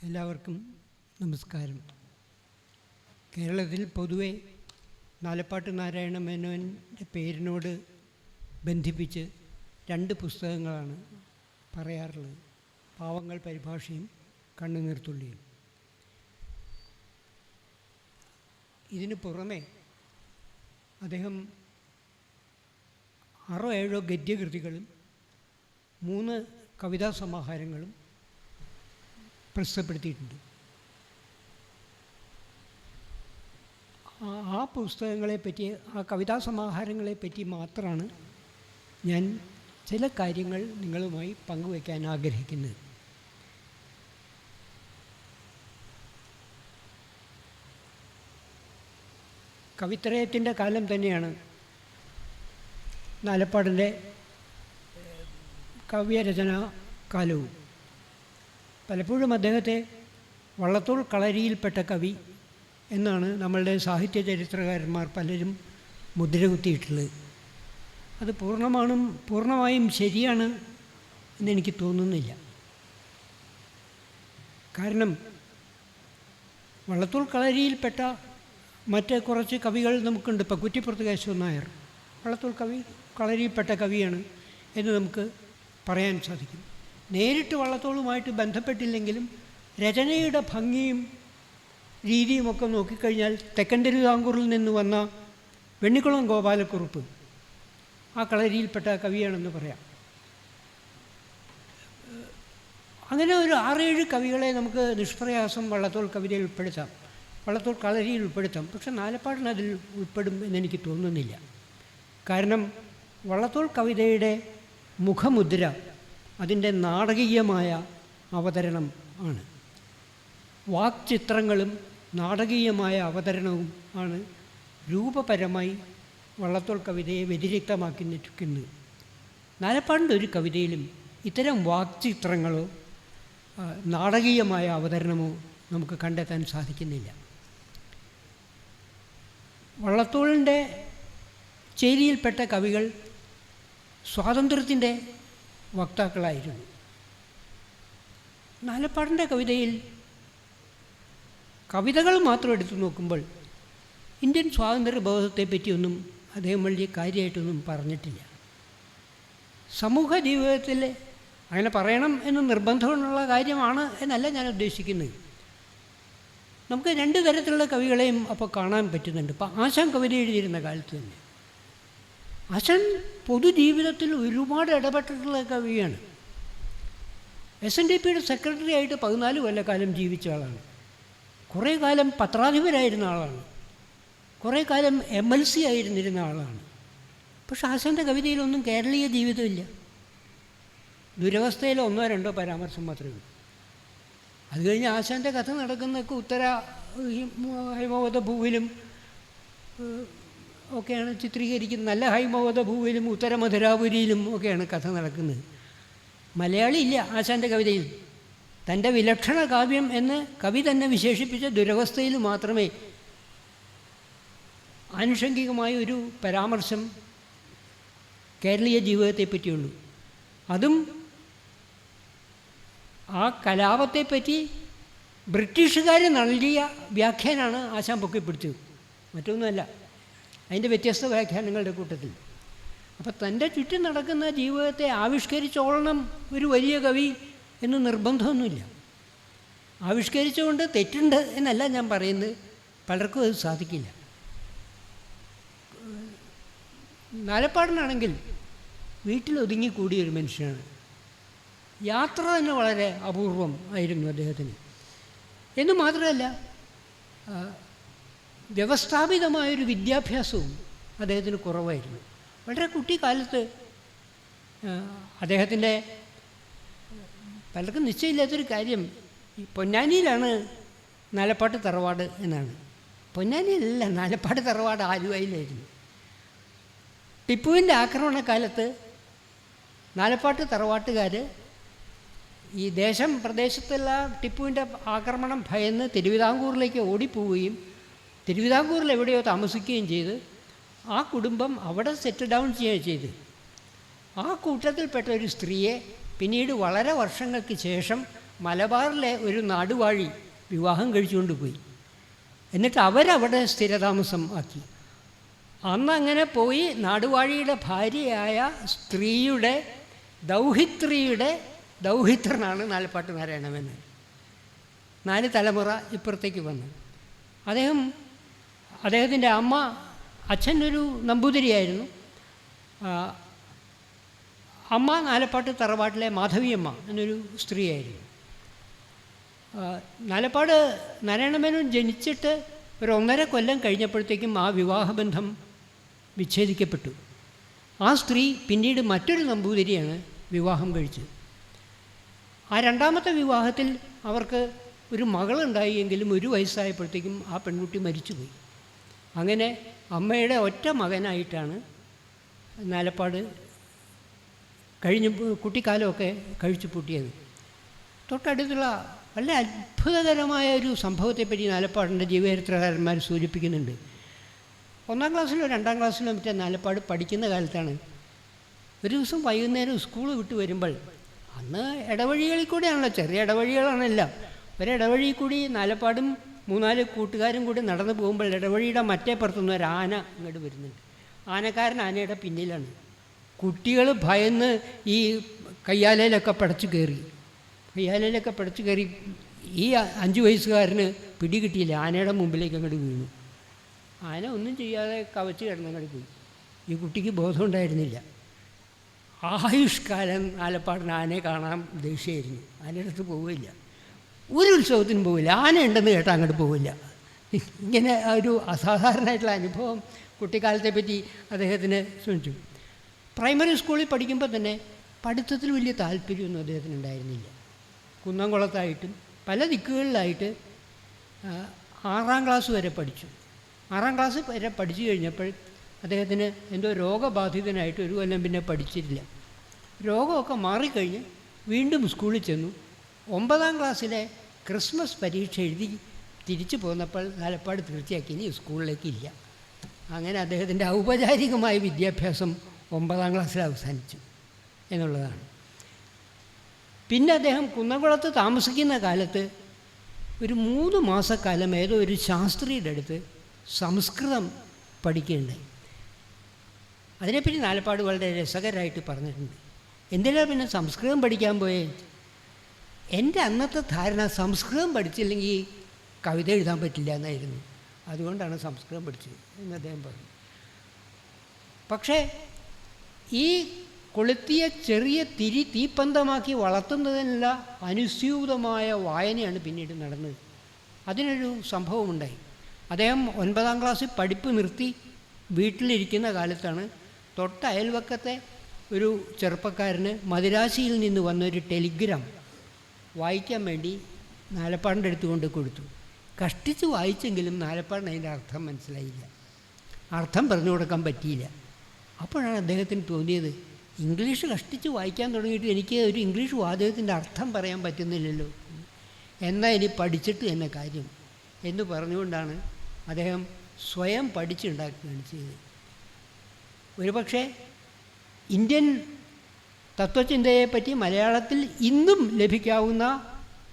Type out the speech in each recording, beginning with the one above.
എല്ലാവർക്കും നമസ്കാരം. കേരളത്തിൽ പൊതുവെ നാലപ്പാട്ട് നാരായണ മേനോൻ്റെ പേരിനോട് ബന്ധിപ്പിച്ച് രണ്ട് പുസ്തകങ്ങളാണ് പറയാറുള്ളത്: പാവങ്ങൾ പരിഭാഷയും കണ്ണുനീർത്തുള്ളിയും. ഇതിനു പുറമെ അദ്ദേഹം 6-7 ഗദ്യകൃതികളും 3 കവിതാ സമാഹാരങ്ങളും പ്രസിദ്ധപ്പെടുത്തിയിട്ടുണ്ട്. ആ പുസ്തകങ്ങളെപ്പറ്റി, ആ കവിതാ സമാഹാരങ്ങളെപ്പറ്റി മാത്രമാണ് ഞാൻ ചില കാര്യങ്ങൾ നിങ്ങളുമായി പങ്കുവയ്ക്കാൻ ആഗ്രഹിക്കുന്നത്. കവിത്രയത്തിൻ്റെ കാലം തന്നെയാണ് നാലപ്പാടിൻ്റെ കാവ്യരചനാ കാലവും. പലപ്പോഴും അദ്ദേഹത്തെ വള്ളത്തോൾ കളരിയിൽപ്പെട്ട കവി എന്നാണ് നമ്മളുടെ സാഹിത്യ ചരിത്രകാരന്മാർ പലരും മുദ്രകുത്തിയിട്ടുള്ളത്. അത് പൂർണ്ണമായും ശരിയാണ് എന്നെനിക്ക് തോന്നുന്നില്ല. കാരണം വള്ളത്തോൾ കളരിയിൽപ്പെട്ട മറ്റ് കുറച്ച് കവികൾ നമുക്കുണ്ട്. ഇപ്പോൾ കുറ്റിപ്പുറത്ത് കേശവൻ നായർ വള്ളത്തോൾ കളരിയിൽപ്പെട്ട കവിയാണ് എന്ന് നമുക്ക് പറയാൻ സാധിക്കും. നേരിട്ട് വള്ളത്തോളുമായിട്ട് ബന്ധപ്പെട്ടില്ലെങ്കിലും രചനയുടെ ഭംഗിയും രീതിയുമൊക്കെ നോക്കിക്കഴിഞ്ഞാൽ തെക്കൻ തിരുവിതാംകൂറിൽ നിന്ന് വന്ന വെണ്ണിക്കുളം ഗോപാലക്കുറുപ്പ് ആ കളരിയിൽപ്പെട്ട കവിയാണെന്ന് പറയാം. അങ്ങനെ ഒരു 6-7 കവികളെ നമുക്ക് നിഷ്പ്രയാസം വള്ളത്തോൾ കവിതയിൽ ഉൾപ്പെടുത്താം, വള്ളത്തോൾ കളരിയിൽ ഉൾപ്പെടുത്താം. പക്ഷെ നാലപ്പാടിന് അതിൽ ഉൾപ്പെടും എന്നെനിക്ക് തോന്നുന്നില്ല. കാരണം വള്ളത്തോൾ കവിതയുടെ മുഖമുദ്ര അതിൻ്റെ നാടകീയമായ അവതരണം ആണ്. വാക്ചിത്രങ്ങളും നാടകീയമായ അവതരണവും ആണ് രൂപപരമായി വള്ളത്തോൾ കവിതയെ വ്യതിരിക്തമാക്കി നിൽക്കുന്നത്. നാലപ്പാടിൻ്റെ ഒരു കവിതയിലും ഇത്തരം വാക്ചിത്രങ്ങളോ നാടകീയമായ അവതരണമോ നമുക്ക് കണ്ടെത്താൻ സാധിക്കുന്നില്ല. വള്ളത്തോളിൻ്റെ ചേരിയിൽപ്പെട്ട കവികൾ സ്വാതന്ത്ര്യത്തിൻ്റെ വക്താക്കളായിരുന്നു. നാലപ്പാടിൻ്റെ കവിതയിൽ കവിതകൾ മാത്രം എടുത്തു നോക്കുമ്പോൾ ഇന്ത്യൻ സ്വാതന്ത്ര്യബോധത്തെ പറ്റിയൊന്നും അദ്ദേഹം വലിയ കാര്യമായിട്ടൊന്നും പറഞ്ഞിട്ടില്ല. സമൂഹ ജീവിതത്തിൽ അങ്ങനെ പറയണം എന്ന് നിർബന്ധമുള്ള കാര്യമാണ് എന്നല്ല ഞാൻ ഉദ്ദേശിക്കുന്നത്. നമുക്ക് 2 തരത്തിലുള്ള കവികളെയും അപ്പോൾ കാണാൻ പറ്റുന്നുണ്ട്. ഇപ്പോൾ ആശാൻ കവിത എഴുതിയിരുന്ന കാലത്ത് തന്നെ ആശാൻ പൊതുജീവിതത്തിൽ ഒരുപാട് ഇടപെട്ടിട്ടുള്ള കവിയാണ്. SNDPയുടെ സെക്രട്ടറി ആയിട്ട് 14 കൊല്ലക്കാലം ജീവിച്ച ആളാണ്. കുറേ കാലം പത്രാധിപരായിരുന്ന ആളാണ്. കുറേ കാലം MLC ആയിരുന്നിരുന്ന ആളാണ്. പക്ഷെ ആശാൻ്റെ കവിതയിലൊന്നും കേരളീയ ജീവിതമില്ല. ദുരവസ്ഥയിൽ 1-2 പരാമർശം മാത്രമേ ഉള്ളൂ. അത് കഴിഞ്ഞ് ആശാൻ്റെ കഥ നടക്കുന്നതൊക്കെ ഉത്തര ഹൈമവത ഭൂവിലും ഒക്കെയാണ് ചിത്രീകരിക്കുന്നത്. നല്ല ഹൈമവത ഭൂവിലും ഉത്തര മധുരാപുരിയിലും ഒക്കെയാണ് കഥ നടക്കുന്നത്. മലയാളി ഇല്ല ആശാൻ്റെ കവിതയിൽ. തൻ്റെ വിലക്ഷണ കാവ്യം എന്ന് കവി തന്നെ വിശേഷിപ്പിച്ച ദുരവസ്ഥയിൽ മാത്രമേ ആനുഷംഗികമായ ഒരു പരാമർശം കേരളീയ ജീവിതത്തെ പറ്റിയുള്ളൂ. അതും ആ കലാപത്തെപ്പറ്റി ബ്രിട്ടീഷുകാർ നൽകിയ വ്യാഖ്യാനമാണ് ആശാൻ പൊക്കിപ്പിടിച്ചത്, മറ്റൊന്നുമല്ല. അതിൻ്റെ വ്യത്യസ്ത വ്യാഖ്യാനങ്ങളുടെ കൂട്ടത്തിൽ. അപ്പം തൻ്റെ ചുറ്റും നടക്കുന്ന ജീവിതത്തെ ആവിഷ്കരിച്ചോളണം ഒരു വലിയ കവി എന്ന് നിർബന്ധമൊന്നുമില്ല. ആവിഷ്കരിച്ചുകൊണ്ട് തെറ്റുണ്ട് എന്നല്ല ഞാൻ പറയുന്നത്, പലർക്കും അത് സാധിക്കില്ല. നാലപ്പാടിനാണെങ്കിൽ വീട്ടിലൊതുങ്ങിക്കൂടിയൊരു മനുഷ്യനാണ്. യാത്ര തന്നെ വളരെ അപൂർവം ആയിരുന്നു അദ്ദേഹത്തിന്. എന്ന് മാത്രമല്ല, വ്യവസ്ഥാപിതമായൊരു വിദ്യാഭ്യാസവും അദ്ദേഹത്തിന് കുറവായിരുന്നു. വളരെ കുട്ടിക്കാലത്ത് അദ്ദേഹത്തിൻ്റെ പലർക്കും നിശ്ചയമില്ലാത്തൊരു കാര്യം, ഈ പൊന്നാനിയിലാണ് നാലപ്പാട്ട് തറവാട് എന്നാണ്. പൊന്നാനിയിലല്ല, നാലപ്പാട്ട് തറവാട് ആലുവയിലായിരുന്നു. ടിപ്പുവിൻ്റെ ആക്രമണക്കാലത്ത് നാലപ്പാട്ട് തറവാട്ടുകാർ ഈ പ്രദേശത്തുള്ള ടിപ്പുവിൻ്റെ ആക്രമണം ഭയന്ന് തിരുവിതാംകൂറിലേക്ക് ഓടിപ്പോവുകയും തിരുവിതാംകൂറിൽ എവിടെയോ താമസിക്കുകയും ചെയ്ത് ആ കുടുംബം അവിടെ സെറ്റിൽ ഡൗൺ ചെയ്യുകയും ചെയ്ത് ആ കൂട്ടത്തിൽപ്പെട്ട ഒരു സ്ത്രീയെ പിന്നീട് വളരെ വർഷങ്ങൾക്ക് ശേഷം മലബാറിലെ ഒരു നാടുവാഴി വിവാഹം കഴിച്ചുകൊണ്ട് പോയി. എന്നിട്ട് അവരവിടെ സ്ഥിരതാമസം ആക്കി. അന്നങ്ങനെ പോയി നാടുവാഴിയുടെ ഭാര്യയായ സ്ത്രീയുടെ ദൗഹിത്രനാണ് നാലപ്പാട്ട് നാരായണമേനോൻ. 4 തലമുറ ഇപ്പുറത്തേക്ക് വന്നു. അദ്ദേഹത്തിൻ്റെ അച്ഛൻ ഒരു നമ്പൂതിരിയായിരുന്നു. അമ്മ നാലപ്പാട്ട് തറവാട്ടിലെ മാധവിയമ്മ എന്നൊരു സ്ത്രീയായിരുന്നു. നാലപ്പാട് നാരായണമേനോൻ ജനിച്ചിട്ട് ഒരു 1.5 കൊല്ലം കഴിഞ്ഞപ്പോഴത്തേക്കും ആ വിവാഹബന്ധം വിച്ഛേദിക്കപ്പെട്ടു. ആ സ്ത്രീ പിന്നീട് മറ്റൊരു നമ്പൂതിരിയാണ് വിവാഹം കഴിച്ചത്. ആ 2ാമത്തെ വിവാഹത്തിൽ അവർക്ക് ഒരു മകളുണ്ടായി. എങ്കിലും 1 വയസ്സായപ്പോഴത്തേക്കും ആ പെൺകുട്ടി മരിച്ചുപോയി. അങ്ങനെ അമ്മയുടെ ഒറ്റ മകനായിട്ടാണ് നാലപ്പാട് കുട്ടിക്കാലമൊക്കെ കഴിച്ചു പൂട്ടിയത്. തൊട്ടടുത്തുള്ള വളരെ അത്ഭുതകരമായ ഒരു സംഭവത്തെപ്പറ്റി നാലപ്പാടിൻ്റെ ജീവചരിത്രകാരന്മാർ സൂചിപ്പിക്കുന്നുണ്ട്. 1ാം ക്ലാസ്സിലോ 2ാം ക്ലാസ്സിലോ മറ്റേ നാലപ്പാട് പഠിക്കുന്ന കാലത്താണ് ഒരു ദിവസം വൈകുന്നേരം സ്കൂൾ വിട്ട് വരുമ്പോൾ, അന്ന് ഇടവഴികളിൽ കൂടെയാണല്ലോ, ചെറിയ ഇടവഴികളാണെല്ലാം, ഒരിടവഴി കൂടി നാലപ്പാടും 3-4 കൂട്ടുകാരും കൂടി നടന്നു പോകുമ്പോൾ ഇടവഴിയുടെ മറ്റേ പുറത്തുനിന്ന് ഒരു ആന ഇങ്ങോട്ട് വരുന്നുണ്ട്. ആനക്കാരൻ ആനയുടെ പിന്നിലാണ്. കുട്ടികൾ ഭയന്ന് ഈ കയ്യാലയിലൊക്കെ പടച്ചു കയറി. ഈ 5 വയസ്സുകാരന് പിടി കിട്ടിയില്ല. ആനയുടെ മുമ്പിലേക്ക് അങ്ങോട്ട് വീണു. ആന ഒന്നും ചെയ്യാതെ കവച്ച് കിടന്നങ്ങോട്ട് പോയി. ഈ കുട്ടിക്ക് ബോധമുണ്ടായിരുന്നില്ല. ആയുഷ്കാലം നാലപ്പാടിന് ആനയെ കാണാൻ ദേഷ്യമായിരുന്നു. ആനയുടെ അടുത്ത് പോവില്ല, ഒരു ഉത്സവത്തിനും പോവില്ല. ആന ഉണ്ടെന്ന് കേട്ടാൽ അങ്ങോട്ട് പോവില്ല. ഇങ്ങനെ ഒരു അസാധാരണമായിട്ടുള്ള അനുഭവം കുട്ടിക്കാലത്തെ പറ്റി അദ്ദേഹത്തിന് ശ്രമിച്ചു. പ്രൈമറി സ്കൂളിൽ പഠിക്കുമ്പോൾ തന്നെ പഠിത്തത്തിൽ വലിയ താല്പര്യമൊന്നും അദ്ദേഹത്തിന് ഉണ്ടായിരുന്നില്ല. കുന്നംകുളത്തായിട്ടും പല ദിക്കുകളിലായിട്ട് 6ാം ക്ലാസ് വരെ പഠിച്ചു. 6ാം ക്ലാസ് വരെ പഠിച്ചു കഴിഞ്ഞപ്പോൾ അദ്ദേഹത്തിന് എന്തോ രോഗബാധിതനായിട്ട് 1 കൊല്ലം പിന്നെ പഠിച്ചിട്ടില്ല. രോഗമൊക്കെ മാറിക്കഴിഞ്ഞ് വീണ്ടും സ്കൂളിൽ ചെന്നു. 9ാം ക്ലാസ്സിലെ ക്രിസ്മസ് പരീക്ഷ എഴുതി തിരിച്ചു പോന്നപ്പോൾ നാലപ്പാട് തീർച്ചയാക്കി ഇനി സ്കൂളിലേക്ക് ഇല്ല. അങ്ങനെ അദ്ദേഹത്തിൻ്റെ ഔപചാരികമായ വിദ്യാഭ്യാസം 9ാം ക്ലാസ്സിൽ അവസാനിച്ചു എന്നുള്ളതാണ്. പിന്നെ അദ്ദേഹം കുന്നംകുളത്ത് താമസിക്കുന്ന കാലത്ത് ഒരു 3 മാസക്കാലം ഏതോ ഒരു ശാസ്ത്രിയുടെ അടുത്ത് സംസ്കൃതം പഠിക്കുകയുണ്ടായി. അതിനെപ്പറ്റി നാലപ്പാട് വളരെ രസകരമായിട്ട് പറഞ്ഞിട്ടുണ്ട്. എന്തിനാണ് പിന്നെ സംസ്കൃതം പഠിക്കാൻ പോയേ? എൻ്റെ അന്നത്തെ ധാരണ സംസ്കൃതം പഠിച്ചില്ലെങ്കിൽ കവിത എഴുതാൻ പറ്റില്ല എന്നായിരുന്നു. അതുകൊണ്ടാണ് സംസ്കൃതം പഠിച്ചത് എന്ന് അദ്ദേഹം പറഞ്ഞു. പക്ഷേ ഈ കൊളുത്തിയ ചെറിയ തീപ്പന്തമാക്കി വളർത്തുന്നതിനുള്ള അനുസ്യൂതമായ വായനയാണ് പിന്നീട് നടന്നത്. അതിനൊരു സംഭവമുണ്ടായി. അദ്ദേഹം 9ാം ക്ലാസ്സിൽ പഠിപ്പ് നിർത്തി വീട്ടിലിരിക്കുന്ന കാലത്താണ് തൊട്ട അയൽവക്കത്തെ ഒരു ചെറുപ്പക്കാരന് മദിരാശിയിൽ നിന്ന് വന്നൊരു ടെലിഗ്രാം വായിക്കാൻ വേണ്ടി നാലപ്പാടിൻ്റെ അടുത്ത് കൊണ്ട് കൊടുത്തു. കഷ്ടിച്ച് വായിച്ചെങ്കിലും നാലപ്പാടിന് അതിൻ്റെ അർത്ഥം മനസ്സിലായില്ല, അർത്ഥം പറഞ്ഞു കൊടുക്കാൻ പറ്റിയില്ല. അപ്പോഴാണ് അദ്ദേഹത്തിന് തോന്നിയത്, ഇംഗ്ലീഷ് കഷ്ടിച്ച് വായിക്കാൻ തുടങ്ങിയിട്ട് എനിക്ക് ഒരു ഇംഗ്ലീഷ് വാചകത്തിൻ്റെ അർത്ഥം പറയാൻ പറ്റുന്നില്ലല്ലോ, എന്നാൽ ഇനി പഠിച്ചിട്ട് തന്നെ കാര്യം എന്ന് പറഞ്ഞുകൊണ്ടാണ് അദ്ദേഹം സ്വയം പഠിച്ചുണ്ടാക്കുകയാണ് ചെയ്തത്. ഒരുപക്ഷെ ഇന്ത്യൻ തത്വചിന്തയെപ്പറ്റി മലയാളത്തിൽ ഇന്നും ലഭിക്കാവുന്ന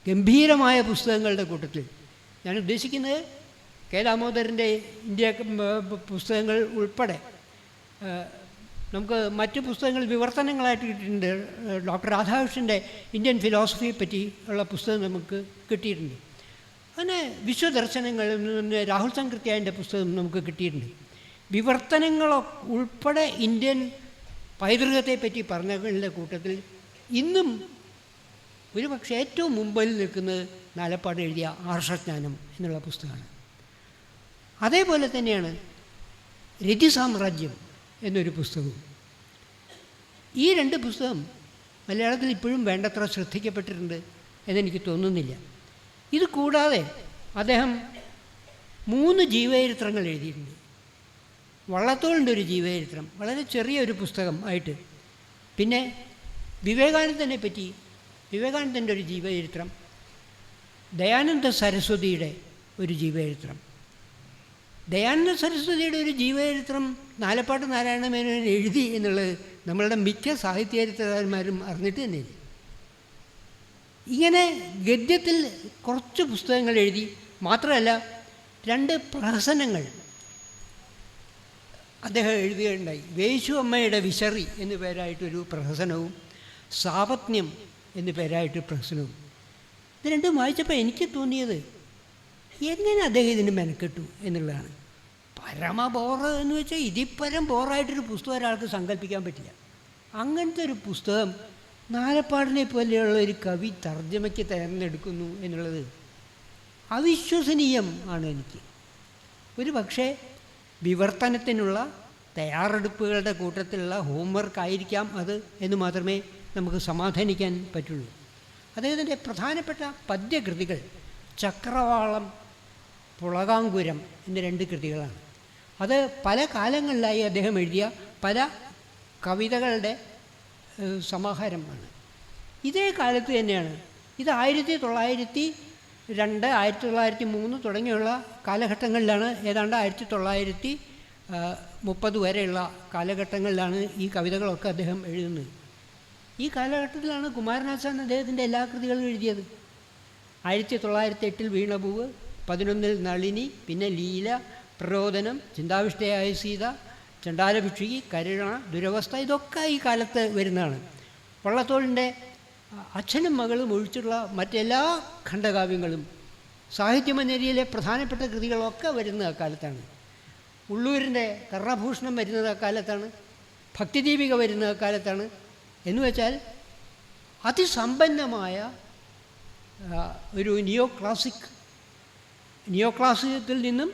ഗംഭീരമായ പുസ്തകങ്ങളുടെ കൂട്ടത്തിൽ ഞാൻ ഉദ്ദേശിക്കുന്നത് കെ ദാമോദരൻ്റെ ഇന്ത്യ പുസ്തകങ്ങൾ ഉൾപ്പെടെ നമുക്ക് മറ്റ് പുസ്തകങ്ങൾ വിവർത്തനങ്ങളായിട്ട് കിട്ടിയിട്ടുണ്ട്. ഡോക്ടർ രാധാകൃഷ്ണൻ്റെ ഇന്ത്യൻ ഫിലോസഫിയെ പറ്റി ഉള്ള പുസ്തകം നമുക്ക് കിട്ടിയിട്ടുണ്ട്. അങ്ങനെ വിശ്വദർശനങ്ങൾ രാഹുൽ സങ്കൃത്യായൻ്റെ പുസ്തകം നമുക്ക് കിട്ടിയിട്ടുണ്ട്. വിവർത്തനങ്ങൾ ഉൾപ്പെടെ ഇന്ത്യൻ പൈതൃകത്തെപ്പറ്റി പറഞ്ഞവരുടെ കൂട്ടത്തിൽ ഇന്നും ഒരുപക്ഷെ ഏറ്റവും മുമ്പിൽ നിൽക്കുന്നത് നാലപ്പാട് എഴുതിയ ആർഷജ്ഞാനം എന്നുള്ള പുസ്തകമാണ്. അതേപോലെ തന്നെയാണ് രതിസാമ്രാജ്യം എന്നൊരു പുസ്തകവും. ഈ 2 പുസ്തകം മലയാളത്തിൽ ഇപ്പോഴും വേണ്ടത്ര ശ്രദ്ധിക്കപ്പെട്ടിട്ടുണ്ട് എന്നെനിക്ക് തോന്നുന്നില്ല. ഇത് കൂടാതെ അദ്ദേഹം 3 ജീവചരിത്രങ്ങൾ എഴുതിയിട്ടുണ്ട്. വള്ളത്തോളിൻ്റെ ഒരു ജീവചരിത്രം, വളരെ ചെറിയൊരു പുസ്തകം ആയിട്ട്. പിന്നെ വിവേകാനന്ദൻ്റെ ഒരു ജീവചരിത്രം, ദയാനന്ദ സരസ്വതിയുടെ ഒരു ജീവചരിത്രം. ദയാനന്ദ സരസ്വതിയുടെ ഒരു ജീവചരിത്രം നാലപ്പാട്ട് നാരായണമേനോൻ എഴുതി എന്നുള്ളത് നമ്മളുടെ മിക്ക സാഹിത്യചരിത്രകാരന്മാരും അറിഞ്ഞിട്ട് തന്നെയില്ല. ഇങ്ങനെ ഗദ്യത്തിൽ കുറച്ച് പുസ്തകങ്ങൾ എഴുതി. മാത്രമല്ല 2 പ്രഹസനങ്ങൾ അദ്ദേഹം എഴുതുകയുണ്ടായി. വേശു അമ്മയുടെ വിശറി എന്നു പേരായിട്ടൊരു പ്രഹസനവും സാപത്ന്യം എന്നു പേരായിട്ടൊരു പ്രഹസനവും. ഇത് രണ്ടും വായിച്ചപ്പോൾ എനിക്ക് തോന്നിയത് എങ്ങനെ അദ്ദേഹം ഇതിന് മെനക്കെട്ടു എന്നുള്ളതാണ്. പരമ ബോറ് എന്ന് വെച്ചാൽ ഇതിപ്പരം ബോറായിട്ടൊരു പുസ്തകം ഒരാൾക്ക് സങ്കല്പിക്കാൻ പറ്റില്ല. അങ്ങനത്തെ ഒരു പുസ്തകം നാലപ്പാടിനെ പോലെയുള്ള ഒരു കവി തർജ്ജമയ്ക്ക് തിരഞ്ഞെടുക്കുന്നു എന്നുള്ളത് അവിശ്വസനീയം ആണ് എനിക്ക്. ഒരു പക്ഷേ വിവർത്തനത്തിനുള്ള തയ്യാറെടുപ്പുകളുടെ കൂട്ടത്തിലുള്ള ഹോംവർക്ക് ആയിരിക്കാം അത് എന്ന് മാത്രമേ നമുക്ക് സമാധാനിക്കാൻ പറ്റുള്ളൂ. അദ്ദേഹത്തിൻ്റെ പ്രധാനപ്പെട്ട പദ്യകൃതികൾ ചക്രവാളം, പുളകാങ്കുരം എന്ന 2 കൃതികളാണ്. അത് പല കാലങ്ങളിലായി അദ്ദേഹം എഴുതിയ പല കവിതകളുടെ സമാഹാരമാണ്. ഇതേ കാലത്ത് തന്നെയാണ് ഇത്. 1902, 1903 തുടങ്ങിയുള്ള കാലഘട്ടങ്ങളിലാണ്, ഏതാണ്ട് 1930 വരെയുള്ള കാലഘട്ടങ്ങളിലാണ് ഈ കവിതകളൊക്കെ അദ്ദേഹം എഴുതുന്നത്. ഈ കാലഘട്ടത്തിലാണ് കുമാരനാശാൻ അദ്ദേഹത്തിൻ്റെ എല്ലാ കൃതികളും എഴുതിയത്. 1908 വീണപൂവ്, 11 നളിനി, പിന്നെ ലീല, പ്രരോദനം, ചിന്താവിഷ്ടയായ സീത, ചണ്ടാലഭിക്ഷുകി, കരുണ, ദുരവസ്ഥ, ഇതൊക്കെ ഈ കാലത്ത് വരുന്നതാണ്. വള്ളത്തോളിൻ്റെ അച്ഛനും മകളും ഒഴിച്ചുള്ള മറ്റെല്ലാ ഖണ്ഡകാവ്യങ്ങളും സാഹിത്യമഞ്ജരിയിലെ പ്രധാനപ്പെട്ട കൃതികളൊക്കെ വരുന്നത് അക്കാലത്താണ്. ഉള്ളൂരിൻ്റെ കർണഭൂഷണം വരുന്നത് അക്കാലത്താണ്. ഭക്തിദീപിക വരുന്നത് അക്കാലത്താണ്. എന്ന് വെച്ചാൽ അതിസമ്പന്നമായ ഒരു നിയോക്ലാസികത്തിൽ നിന്നും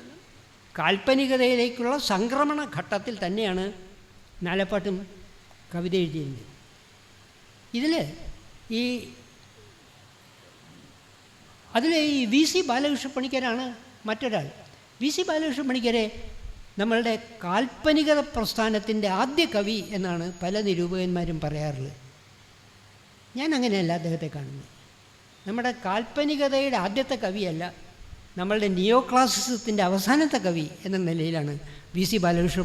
കാൽപ്പനികതയിലേക്കുള്ള സംക്രമണ ഘട്ടത്തിൽ തന്നെയാണ് നാലപ്പാട്ടും കവിത എഴുതിയിരുന്നത്. ഇതിൽ ഈ VC ബാലകൃഷ്ണ പണിക്കരാണ് മറ്റൊരാൾ. VC ബാലകൃഷ്ണ പണിക്കരെ നമ്മളുടെ കാൽപ്പനികത പ്രസ്ഥാനത്തിൻ്റെ ആദ്യ കവി എന്നാണ് പല നിരൂപകന്മാരും പറയാറുള്ളത്. ഞാൻ അങ്ങനെയല്ല അദ്ദേഹത്തെ കാണുന്നത്. നമ്മുടെ കാൽപ്പനികതയുടെ ആദ്യത്തെ കവിയല്ല, നമ്മളുടെ നിയോക്ലാസിസത്തിൻ്റെ അവസാനത്തെ കവി എന്ന നിലയിലാണ് VC ബാലകൃഷ്ണ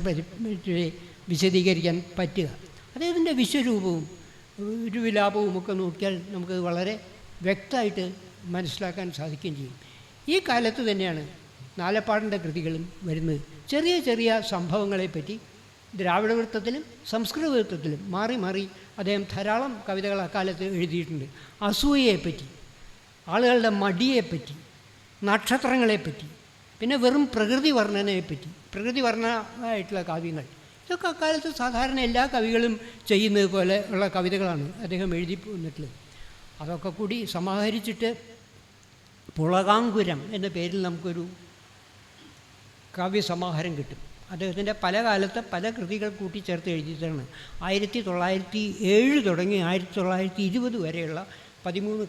വിശദീകരിക്കാൻ പറ്റുക. അദ്ദേഹത്തിൻ്റെ വിശ്വരൂപവും ഒരു വിലാപവും ഒക്കെ നോക്കിയാൽ നമുക്ക് വളരെ വ്യക്തമായിട്ട് മനസ്സിലാക്കാൻ സാധിക്കുകയും ചെയ്യും. ഈ കാലത്ത് തന്നെയാണ് നാലപ്പാടിൻ്റെ കൃതികളും വരുന്നത്. ചെറിയ ചെറിയ സംഭവങ്ങളെപ്പറ്റി ദ്രാവിഡ വൃത്തത്തിലും സംസ്കൃത വൃത്തത്തിലും മാറി മാറി അദ്ദേഹം ധാരാളം കവിതകൾ അക്കാലത്ത് എഴുതിയിട്ടുണ്ട്. അസൂയയെപ്പറ്റി, ആളുകളുടെ മടിയെപ്പറ്റി, നക്ഷത്രങ്ങളെപ്പറ്റി, പിന്നെ വെറും പ്രകൃതി വർണ്ണനയെപ്പറ്റി, പ്രകൃതി വർണ്ണമായിട്ടുള്ള കാവ്യങ്ങൾ, ഇതൊക്കെ അക്കാലത്ത് സാധാരണ എല്ലാ കവികളും ചെയ്യുന്നത് പോലെ ഉള്ള കവിതകളാണ് അദ്ദേഹം എഴുതി പോന്നിട്ടുള്ളത്. അതൊക്കെ കൂടി സമാഹരിച്ചിട്ട് പുളകാങ്കുരം എന്ന പേരിൽ നമുക്കൊരു കാവ്യസമാഹാരം കിട്ടും. അദ്ദേഹത്തിൻ്റെ പല കാലത്തെ പല കൃതികൾ കൂട്ടിച്ചേർത്ത് എഴുതിയിട്ടാണ്. 1907 തുടങ്ങി 1920 വരെയുള്ള 13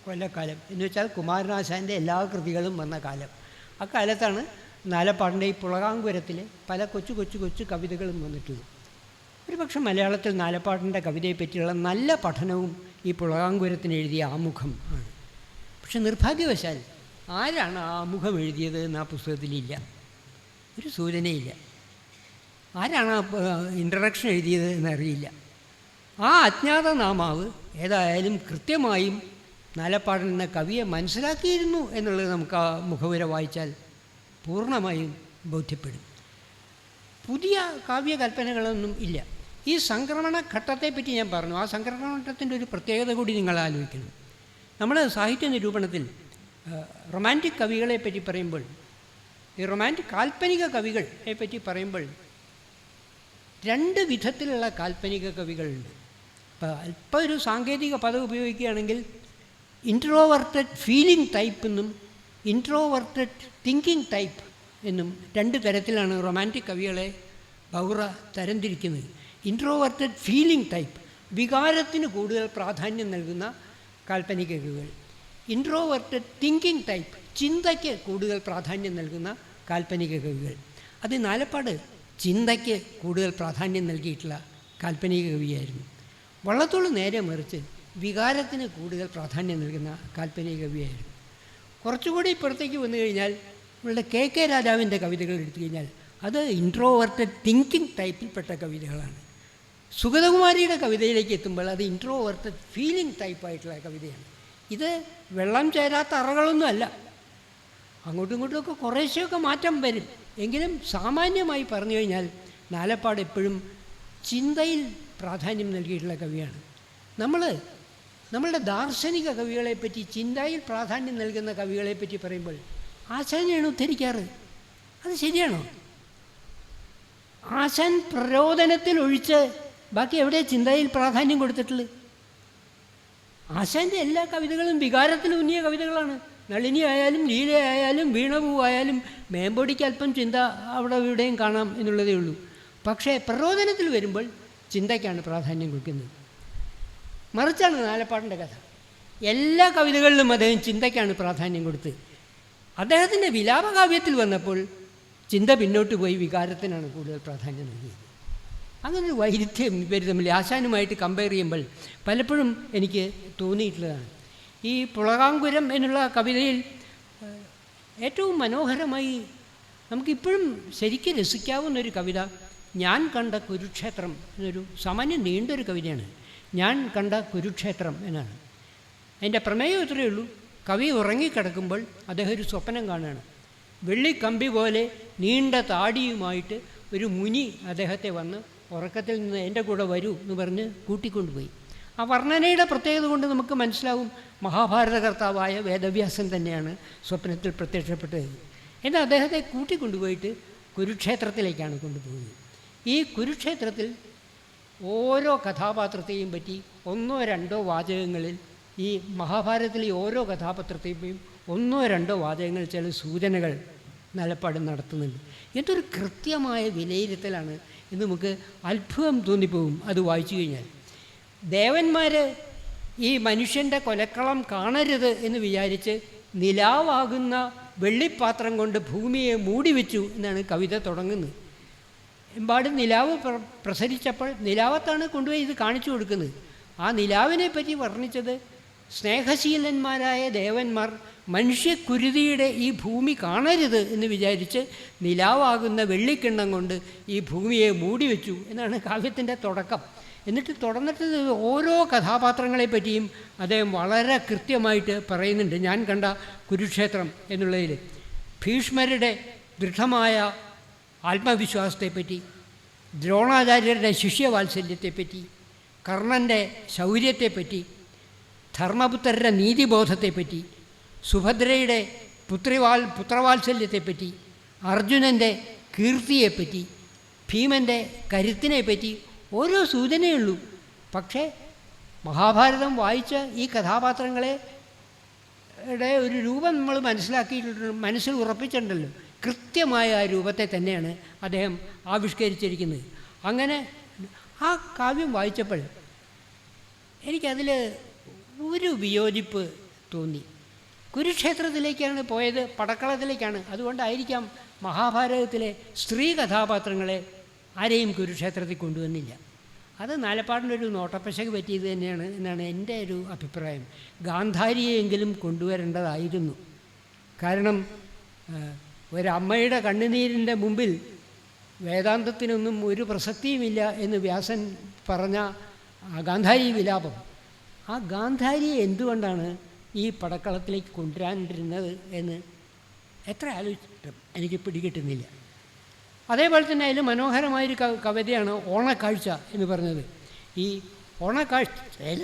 കൊല്ലക്കാലം എന്ന് വെച്ചാൽ കുമാരനാശാൻ്റെ എല്ലാ കൃതികളും വന്ന കാലം. അക്കാലത്താണ് നാലപ്പാടിൻ്റെ ഈ പുളകാങ്കുരത്തിലെ പല കൊച്ചു കവിതകളും വന്നിട്ടുള്ളത്. ഒരുപക്ഷെ മലയാളത്തിൽ നാലപ്പാടിൻ്റെ കവിതയെ പറ്റിയുള്ള നല്ല പഠനവും ഈ പുളകാങ്കുരത്തിന് എഴുതിയ ആമുഖം ആണ്. പക്ഷെ നിർഭാഗ്യവശാൽ ആരാണ് ആ ആമുഖം എഴുതിയത് എന്ന് ആ പുസ്തകത്തിലില്ല, ഒരു സൂചനയില്ല. ആരാണ് ആ ഇൻട്രഡക്ഷൻ എഴുതിയത് എന്നറിയില്ല. ആ അജ്ഞാത നാമാവ് ഏതായാലും കൃത്യമായും നാലപ്പാടൻ എന്ന കവിയെ മനസ്സിലാക്കിയിരുന്നു എന്നുള്ളത് നമുക്ക് ആ മുഖവുര വായിച്ചാൽ പൂർണ്ണമായും ബോധ്യപ്പെടും. പുതിയ കാവ്യകൽപ്പനകളൊന്നും ഇല്ല. ഈ സംക്രമണ ഘട്ടത്തെപ്പറ്റി ഞാൻ പറഞ്ഞു. ആ സംക്രമണ ഘട്ടത്തിൻ്റെ ഒരു പ്രത്യേകത കൂടി നിങ്ങൾ ആലോചിക്കണം. നമ്മൾ സാഹിത്യ നിരൂപണത്തിൽ റൊമാൻറ്റിക് കവികളെപ്പറ്റി പറയുമ്പോൾ, ഈ റൊമാൻറ്റിക് കാൽപ്പനിക കവികളെ പറ്റി പറയുമ്പോൾ 2 വിധത്തിലുള്ള കാൽപ്പനിക കവികളുണ്ട്. ഇപ്പോൾ അല്പം ഒരു സാങ്കേതിക പദം ഉപയോഗിക്കുകയാണെങ്കിൽ ഇൻട്രോവർട്ടഡ് ഫീലിംഗ് ടൈപ്പ് എന്നും ഇൻട്രോവർട്ടഡ് തിങ്കിങ് ടൈപ്പ് എന്നും 2 തരത്തിലാണ് റൊമാൻറ്റിക് കവികളെ ബൗറ തരംതിരിക്കുന്നത്. ഇൻട്രോവർട്ടഡ് ഫീലിംഗ് ടൈപ്പ്, വികാരത്തിന് കൂടുതൽ പ്രാധാന്യം നൽകുന്ന കാൽപ്പനിക കവികൾ. ഇൻട്രോവർട്ടഡ് തിങ്കിങ് ടൈപ്പ്, ചിന്തയ്ക്ക് കൂടുതൽ പ്രാധാന്യം നൽകുന്ന കാൽപ്പനിക കവികൾ. അത് നാലപ്പാട് ചിന്തയ്ക്ക് കൂടുതൽ പ്രാധാന്യം നൽകിയിട്ടുള്ള കാൽപ്പനിക കവിയായിരുന്നു. വള്ളത്തോൾ നേരെ മറിച്ച് വികാരത്തിന് കൂടുതൽ പ്രാധാന്യം നൽകുന്ന കാൽപ്പനിക കവിയായിരുന്നു. കുറച്ചുകൂടി ഇപ്പുറത്തേക്ക് വന്നു കഴിഞ്ഞാൽ നമ്മളുടെ KK രാജാവിൻ്റെ കവിതകൾ എടുത്തു കഴിഞ്ഞാൽ അത് ഇൻട്രോവർട്ടഡ് തിങ്കിങ് ടൈപ്പിൽപ്പെട്ട കവിതകളാണ്. സുഗതകുമാരിയുടെ കവിതയിലേക്ക് എത്തുമ്പോൾ അത് ഇൻട്രോവർട്ടഡ് ഫീലിംഗ് ടൈപ്പായിട്ടുള്ള കവിതയാണ്. ഇത് വെള്ളം ചേരാത്ത അറകളൊന്നുമല്ല. അങ്ങോട്ടും ഇങ്ങോട്ടുമൊക്കെ കുറേശ്ശെയൊക്കെ മാറ്റം വരും. എങ്കിലും സാമാന്യമായി പറഞ്ഞു കഴിഞ്ഞാൽ നാലപ്പാട് എപ്പോഴും ചിന്തയിൽ പ്രാധാന്യം നൽകിയിട്ടുള്ള കവിയാണ്. നമ്മളുടെ ദാർശനിക കവികളെപ്പറ്റി, ചിന്തയിൽ പ്രാധാന്യം നൽകുന്ന കവികളെപ്പറ്റി പറയുമ്പോൾ ആശാനെയാണ് ഉദ്ധരിക്കാറ്. അത് ശരിയാണോ? ആശാൻ പ്രരോദനത്തിൽ ഒഴിച്ച് ബാക്കി എവിടെ ചിന്തയിൽ പ്രാധാന്യം കൊടുത്തിട്ടുള്ളത്? ആശാൻ്റെ എല്ലാ കവിതകളും വികാരത്തിലൂന്നിയ കവിതകളാണ്. നളിനി ആയാലും ലീലയായാലും വീണപൂവായാലും മേമ്പൊടിക്ക് അല്പം ചിന്ത അവിടെ ഇവിടെയും കാണാം എന്നുള്ളതേ ഉള്ളൂ. പക്ഷേ പ്രരോദനത്തിൽ വരുമ്പോൾ ചിന്തയ്ക്കാണ് പ്രാധാന്യം കൊടുക്കുന്നത്. മറിച്ചാണ് നാലപ്പാടിൻ്റെ കഥ. എല്ലാ കവിതകളിലും അദ്ദേഹം ചിന്തയ്ക്കാണ് പ്രാധാന്യം കൊടുത്ത്. അദ്ദേഹത്തിൻ്റെ വിലാപകാവ്യത്തിൽ വന്നപ്പോൾ ചിന്ത പിന്നോട്ട് പോയി വികാരത്തിനാണ് കൂടുതൽ പ്രാധാന്യം നൽകിയത്. അങ്ങനൊരു വൈരുദ്ധ്യം ഇവർ തമ്മിൽ ആശാനുമായിട്ട് കമ്പയർ ചെയ്യുമ്പോൾ പലപ്പോഴും എനിക്ക് തോന്നിയിട്ടുള്ളതാണ്. ഈ പുളകാങ്കുരം എന്നുള്ള കവിതയിൽ ഏറ്റവും മനോഹരമായി നമുക്കിപ്പോഴും ശരിക്കും രസിക്കാവുന്നൊരു കവിത ഞാൻ കണ്ട കുരുക്ഷേത്രം എന്നൊരു സാമാന്യം നീണ്ടൊരു കവിതയാണ്. ഞാൻ കണ്ട കുരുക്ഷേത്രം എന്നാണ് അതിൻ്റെ പ്രമേയം. ഇത്രയേ ഉള്ളൂ. കവി ഉറങ്ങിക്കിടക്കുമ്പോൾ അദ്ദേഹം ഒരു സ്വപ്നം കാണുകയാണ്. വെള്ളിക്കമ്പി പോലെ നീണ്ട താടിയുമായിട്ട് ഒരു മുനി അദ്ദേഹത്തെ വന്ന് ഉറക്കത്തിൽ നിന്ന് എൻ്റെ കൂടെ വരൂ എന്ന് പറഞ്ഞ് കൂട്ടിക്കൊണ്ടുപോയി. ആ വർണ്ണനയുടെ പ്രത്യേകത കൊണ്ട് നമുക്ക് മനസ്സിലാവും മഹാഭാരത കർത്താവായ വേദവ്യാസൻ തന്നെയാണ് സ്വപ്നത്തിൽ പ്രത്യക്ഷപ്പെട്ടത്. എന്നാൽ അദ്ദേഹത്തെ കൂട്ടിക്കൊണ്ടുപോയിട്ട് കുരുക്ഷേത്രത്തിലേക്കാണ് കൊണ്ടുപോകുന്നത്. ഈ കുരുക്ഷേത്രത്തിൽ ഓരോ കഥാപാത്രത്തെയും പറ്റി ഒന്നോ രണ്ടോ വാചകങ്ങളിൽ, ഈ മഹാഭാരതത്തിലെ ഓരോ കഥാപാത്രത്തെയും ഒന്നോ രണ്ടോ വാചകങ്ങൾ ചില സൂചനകൾ നാലപ്പാട് നടത്തുന്നുണ്ട്. എന്തൊരു കൃത്യമായ വിലയിരുത്തലാണ് എന്ന് നമുക്ക് അത്ഭുതം തോന്നിപ്പോകും അത് വായിച്ചു കഴിഞ്ഞാൽ. ദേവന്മാർ ഈ മനുഷ്യൻ്റെ കൊലക്കളം കാണരുത് എന്ന് വിചാരിച്ച് നിലാവാകുന്ന വെള്ളിപ്പാത്രം കൊണ്ട് ഭൂമിയെ മൂടി വെച്ചു എന്നാണ് കവിത തുടങ്ങുന്നത്. എമ്പാടും നിലാവ് പ്രസരിച്ചപ്പോൾ നിലാവത്താണ് കൊണ്ടുപോയി ഇത് കാണിച്ചു കൊടുക്കുന്നത്. ആ നിലാവിനെ പറ്റി വർണ്ണിച്ചത് സ്നേഹശീലന്മാരായ ദേവന്മാർ മനുഷ്യക്കുരുതിയുടെ ഈ ഭൂമി കാണരുത് എന്ന് വിചാരിച്ച് നിലാവാകുന്ന വെള്ളിക്കിണ്ണം കൊണ്ട് ഈ ഭൂമിയെ മൂടി വെച്ചു എന്നാണ് കാവ്യത്തിൻ്റെ തുടക്കം. എന്നിട്ട് തുടർന്നിട്ട് ഓരോ കഥാപാത്രങ്ങളെ പറ്റിയും അദ്ദേഹം വളരെ കൃത്യമായിട്ട് പറയുന്നുണ്ട്. ഞാൻ കണ്ട കുരുക്ഷേത്രം എന്നുള്ളതിൽ ഭീഷ്മരുടെ ദൃഢമായ ആത്മവിശ്വാസത്തെപ്പറ്റി, ദ്രോണാചാര്യരുടെ ശിഷ്യവാത്സല്യത്തെപ്പറ്റി, കർണൻ്റെ ശൗര്യത്തെപ്പറ്റി, ധർമ്മപുത്രരുടെ നീതിബോധത്തെപ്പറ്റി, സുഭദ്രയുടെ പുത്രവാത്സല്യത്തെപ്പറ്റി, അർജുനൻ്റെ കീർത്തിയെപ്പറ്റി, ഭീമൻ്റെ കരുത്തിനെപ്പറ്റി ഓരോ സൂചനയുള്ളൂ. പക്ഷേ മഹാഭാരതം വായിച്ച ഈ കഥാപാത്രങ്ങളെ ഒരു രൂപം നമ്മൾ മനസ്സിലാക്കിയിട്ടുണ്ട്, മനസ്സിൽ ഉറപ്പിച്ചിട്ടുണ്ടല്ലോ. കൃത്യമായ ആ രൂപത്തെ തന്നെയാണ് അദ്ദേഹം ആവിഷ്കരിച്ചിരിക്കുന്നത്. അങ്ങനെ ആ കാവ്യം വായിച്ചപ്പോൾ എനിക്കതിൽ ഒരു വിയോജിപ്പ് തോന്നി. കുരുക്ഷേത്രത്തിലേക്കാണ് പോയത്, പടക്കളത്തിലേക്കാണ്. അതുകൊണ്ടായിരിക്കാം മഹാഭാരതത്തിലെ സ്ത്രീ കഥാപാത്രങ്ങളെ ആരെയും കുരുക്ഷേത്രത്തിൽ കൊണ്ടുവന്നില്ല. അത് നാലപ്പാടിൻ്റെ ഒരു നോട്ടപ്പശക് പറ്റിയത് തന്നെയാണ് എന്നാണ് എൻ്റെ ഒരു അഭിപ്രായം. ഗാന്ധാരിയെയെങ്കിലും കൊണ്ടുവരേണ്ടതായിരുന്നു. കാരണം ഒരമ്മയുടെ കണ്ണുനീരിൻ്റെ മുമ്പിൽ വേദാന്തത്തിനൊന്നും ഒരു പ്രസക്തിയുമില്ല എന്ന് വ്യാസൻ പറഞ്ഞ ഗാന്ധാരി വിലാപം, ആ ഗാന്ധാരിയെ എന്തുകൊണ്ടാണ് ഈ പടക്കളത്തിലേക്ക് കൊണ്ടുവരാണ്ടിരുന്നത് എന്ന് എത്ര ആലോചിച്ചിട്ടും എനിക്ക് പിടികിട്ടുന്നില്ല. അതേപോലെ തന്നെ അതിൽ മനോഹരമായൊരു കവിതയാണ് ഓണക്കാഴ്ച എന്ന് പറഞ്ഞത്. ഈ ഓണക്കാഴ്ചയിൽ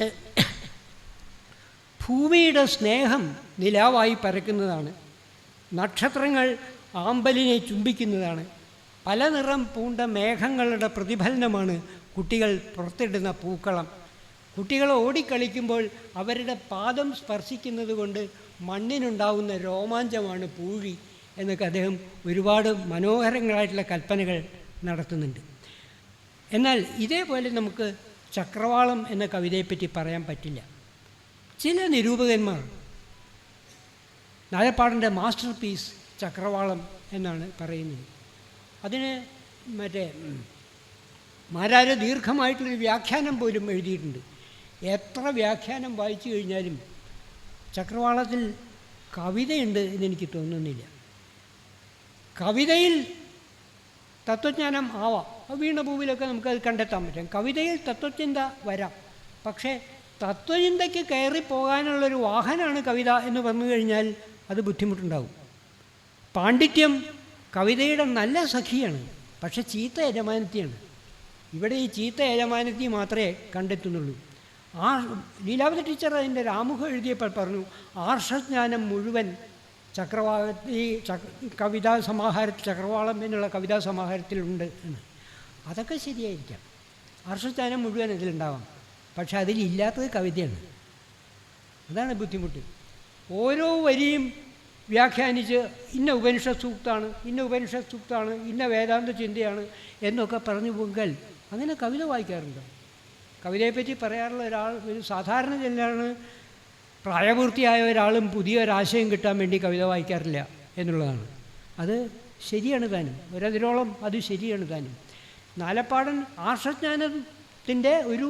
ഭൂമിയുടെ സ്നേഹം നിലാവായി പരക്കുന്നതാണ്. നക്ഷത്രങ്ങൾ ആമ്പലിനെ ചുംബിക്കുന്നതാണ്. പല നിറം പൂണ്ട മേഘങ്ങളുടെ പ്രതിഫലനമാണ് കുട്ടികൾ പുറത്തിടുന്ന പൂക്കളം. കുട്ടികൾ ഓടിക്കളിക്കുമ്പോൾ അവരുടെ പാദം സ്പർശിക്കുന്നത് കൊണ്ട് മണ്ണിനുണ്ടാവുന്ന രോമാഞ്ചമാണ് പൂഴി എന്നൊക്കെ അദ്ദേഹം ഒരുപാട് മനോഹരങ്ങളായിട്ടുള്ള കൽപ്പനകൾ നടത്തുന്നുണ്ട്. എന്നാൽ ഇതേപോലെ നമുക്ക് ചക്രവാളം എന്ന കവിതയെപ്പറ്റി പറയാൻ പറ്റില്ല. ചില നിരൂപകന്മാർ നാലപ്പാടിൻ്റെ മാസ്റ്റർ പീസ് ചക്രവാളം എന്നാണ് പറയുന്നത്. അതിന് മാരാര് ദീർഘമായിട്ടുള്ളൊരു വ്യാഖ്യാനം പോലും എഴുതിയിട്ടുണ്ട്. എത്ര വ്യാഖ്യാനം വായിച്ചു കഴിഞ്ഞാലും ചക്രവാളത്തിൽ കവിതയുണ്ട് എന്നെനിക്ക് തോന്നുന്നില്ല. കവിതയിൽ തത്വജ്ഞാനം ആവാം, വീണപൂവിലൊക്കെ നമുക്കത് കണ്ടെത്താൻ പറ്റും. കവിതയിൽ തത്വചിന്ത വരാം. പക്ഷേ തത്വചിന്തയ്ക്ക് കയറിപ്പോകാനുള്ളൊരു വാഹനമാണ് കവിത എന്ന് പറഞ്ഞു കഴിഞ്ഞാൽ അത് ബുദ്ധിമുട്ടുണ്ടാവും. പാണ്ഡിത്യം കവിതയുടെ നല്ല സഖിയാണ്, പക്ഷെ ചീത്ത യജമാനത്തിയാണ്. ഇവിടെ ഈ ചീത്ത യജമാനത്തി മാത്രമേ കണ്ടെത്തുന്നുള്ളൂ. ലീലാവതി ടീച്ചർ അതിൻ്റെ രാമുഖം എഴുതിയപ്പോൾ പറഞ്ഞു, ആർഷജ്ഞാനം മുഴുവൻ കവിതാ സമാഹാരത്തിൽ, ചക്രവാളം എന്നുള്ള കവിതാ സമാഹാരത്തിലുണ്ട് എന്ന്. അതൊക്കെ ശരിയായിരിക്കാം, ആർഷജ്ഞാനം മുഴുവൻ അതിലുണ്ടാവാം, പക്ഷെ അതിലില്ലാത്തത് കവിതയാണ്. അതാണ് ബുദ്ധിമുട്ട്. ഓരോ വരിയും വ്യാഖ്യാനിച്ച് ഇന്ന ഉപനിഷത്ത് സൂക്തമാണ്, ഇന്ന ഉപനിഷത്ത് സൂക്തമാണ്, ഇന്ന വേദാന്ത ചിന്തയാണ് എന്നൊക്കെ പറഞ്ഞു പോകാൽ അങ്ങനെ കവിത വായിക്കാറുണ്ട്. കവിതയെപ്പറ്റി പറയാറുള്ള ഒരു സാധാരണ ജനലാണ്, പ്രായപൂർത്തിയായ ഒരാളും പുതിയൊരാശയം കിട്ടാൻ വേണ്ടി കവിത വായിക്കാറില്ല എന്നുള്ളതാണ്. അത് ശരിയാണ് താനും, ഒരതിരോളം അത് ശരിയാണ് താനും. നാലപ്പാടൻ ആർഷജ്ഞാനത്തിൻ്റെ ഒരു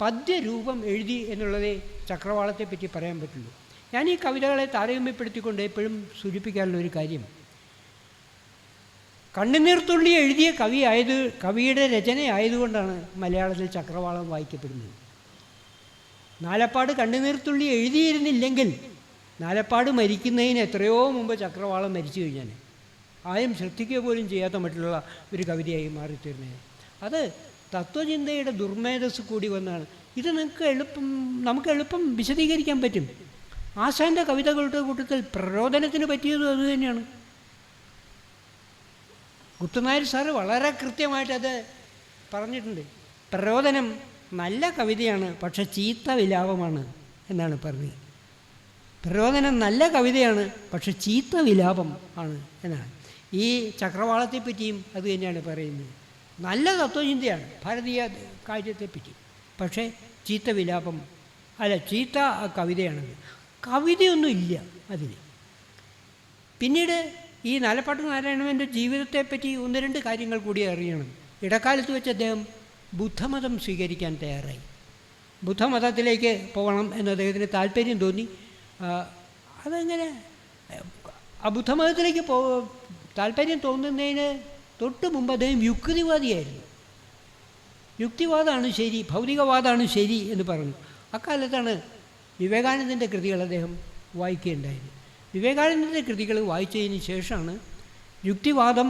പദ്യരൂപം എഴുതി എന്നുള്ളതേ ചക്രവാളത്തെപ്പറ്റി പറയാൻ പറ്റുള്ളൂ. ഞാൻ ഈ കവിതകളെ താരതമ്യപ്പെടുത്തിക്കൊണ്ട് എപ്പോഴും സൂചിപ്പിക്കാനുള്ള ഒരു കാര്യം, കണ്ണുനീർത്തുള്ളി എഴുതിയ കവിയുടെ രചനയായതുകൊണ്ടാണ് മലയാളത്തിൽ ചക്രവാളം വായിക്കപ്പെടുന്നത്. നാലപ്പാട് കണ്ണുനീർത്തുള്ളി എഴുതിയിരുന്നില്ലെങ്കിൽ നാലപ്പാട് മരിക്കുന്നതിന് എത്രയോ മുമ്പ് ചക്രവാളം മരിച്ചു കഴിഞ്ഞാൽ ആരും ശ്രദ്ധിക്കുക പോലും ചെയ്യാത്ത മറ്റുള്ള ഒരു കവിതയായി മാറിത്തീർന്നത്. അത് തത്വചിന്തയുടെ ദുർമേധസ് കൂടി വന്നാണ്. ഇത് നമുക്ക് എളുപ്പം വിശദീകരിക്കാൻ പറ്റും. ആശാൻ്റെ കവിതകളുടെ കൂട്ടത്തിൽ പ്രരോദനത്തിന് പറ്റിയതും അതുതന്നെയാണ്. കുത്തുനായർ സാറ് വളരെ കൃത്യമായിട്ട് അത് പറഞ്ഞിട്ടുണ്ട്. പ്രരോദനം നല്ല കവിതയാണ്, പക്ഷെ ചീത്ത വിലാപമാണ് എന്നാണ് പറഞ്ഞത്. പ്രരോദനം നല്ല കവിതയാണ്, പക്ഷെ ചീത്ത വിലാപം ആണ് എന്നാണ്. ഈ ചക്രവാളത്തെപ്പറ്റിയും അത് തന്നെയാണ് പറയുന്നത്. നല്ല തത്വചിന്തയാണ് ഭാരതീയ കാര്യത്തെപ്പറ്റി, പക്ഷേ ചീത്ത വിലാപം ചീത്ത കവിതയാണത്. കവിതയൊന്നും ഇല്ല അതിൽ. പിന്നീട് ഈ നാലപ്പാട്ട് നാരായണൻ്റെ ജീവിതത്തെപ്പറ്റി ഒന്ന് രണ്ട് കാര്യങ്ങൾ കൂടി അറിയണം. ഇടക്കാലത്ത് വെച്ച് അദ്ദേഹം ബുദ്ധമതം സ്വീകരിക്കാൻ തയ്യാറായി. ബുദ്ധമതത്തിലേക്ക് പോകണം എന്ന് അദ്ദേഹത്തിന് താല്പര്യം തോന്നി. അതെങ്ങനെ ബുദ്ധമതത്തിലേക്ക് താല്പര്യം തോന്നുന്നതിന് തൊട്ട് മുമ്പ് അദ്ദേഹം യുക്തിവാദിയായിരുന്നു. യുക്തിവാദമാണ് ശരി, ഭൗതികവാദമാണ് ശരി എന്ന് പറഞ്ഞു. അക്കാലത്താണ് വിവേകാനന്ദൻ്റെ കൃതികൾ അദ്ദേഹം വായിക്കുകയുണ്ടായത്. വിവേകാനന്ദൻ്റെ കൃതികൾ വായിച്ചതിന് ശേഷമാണ് യുക്തിവാദം,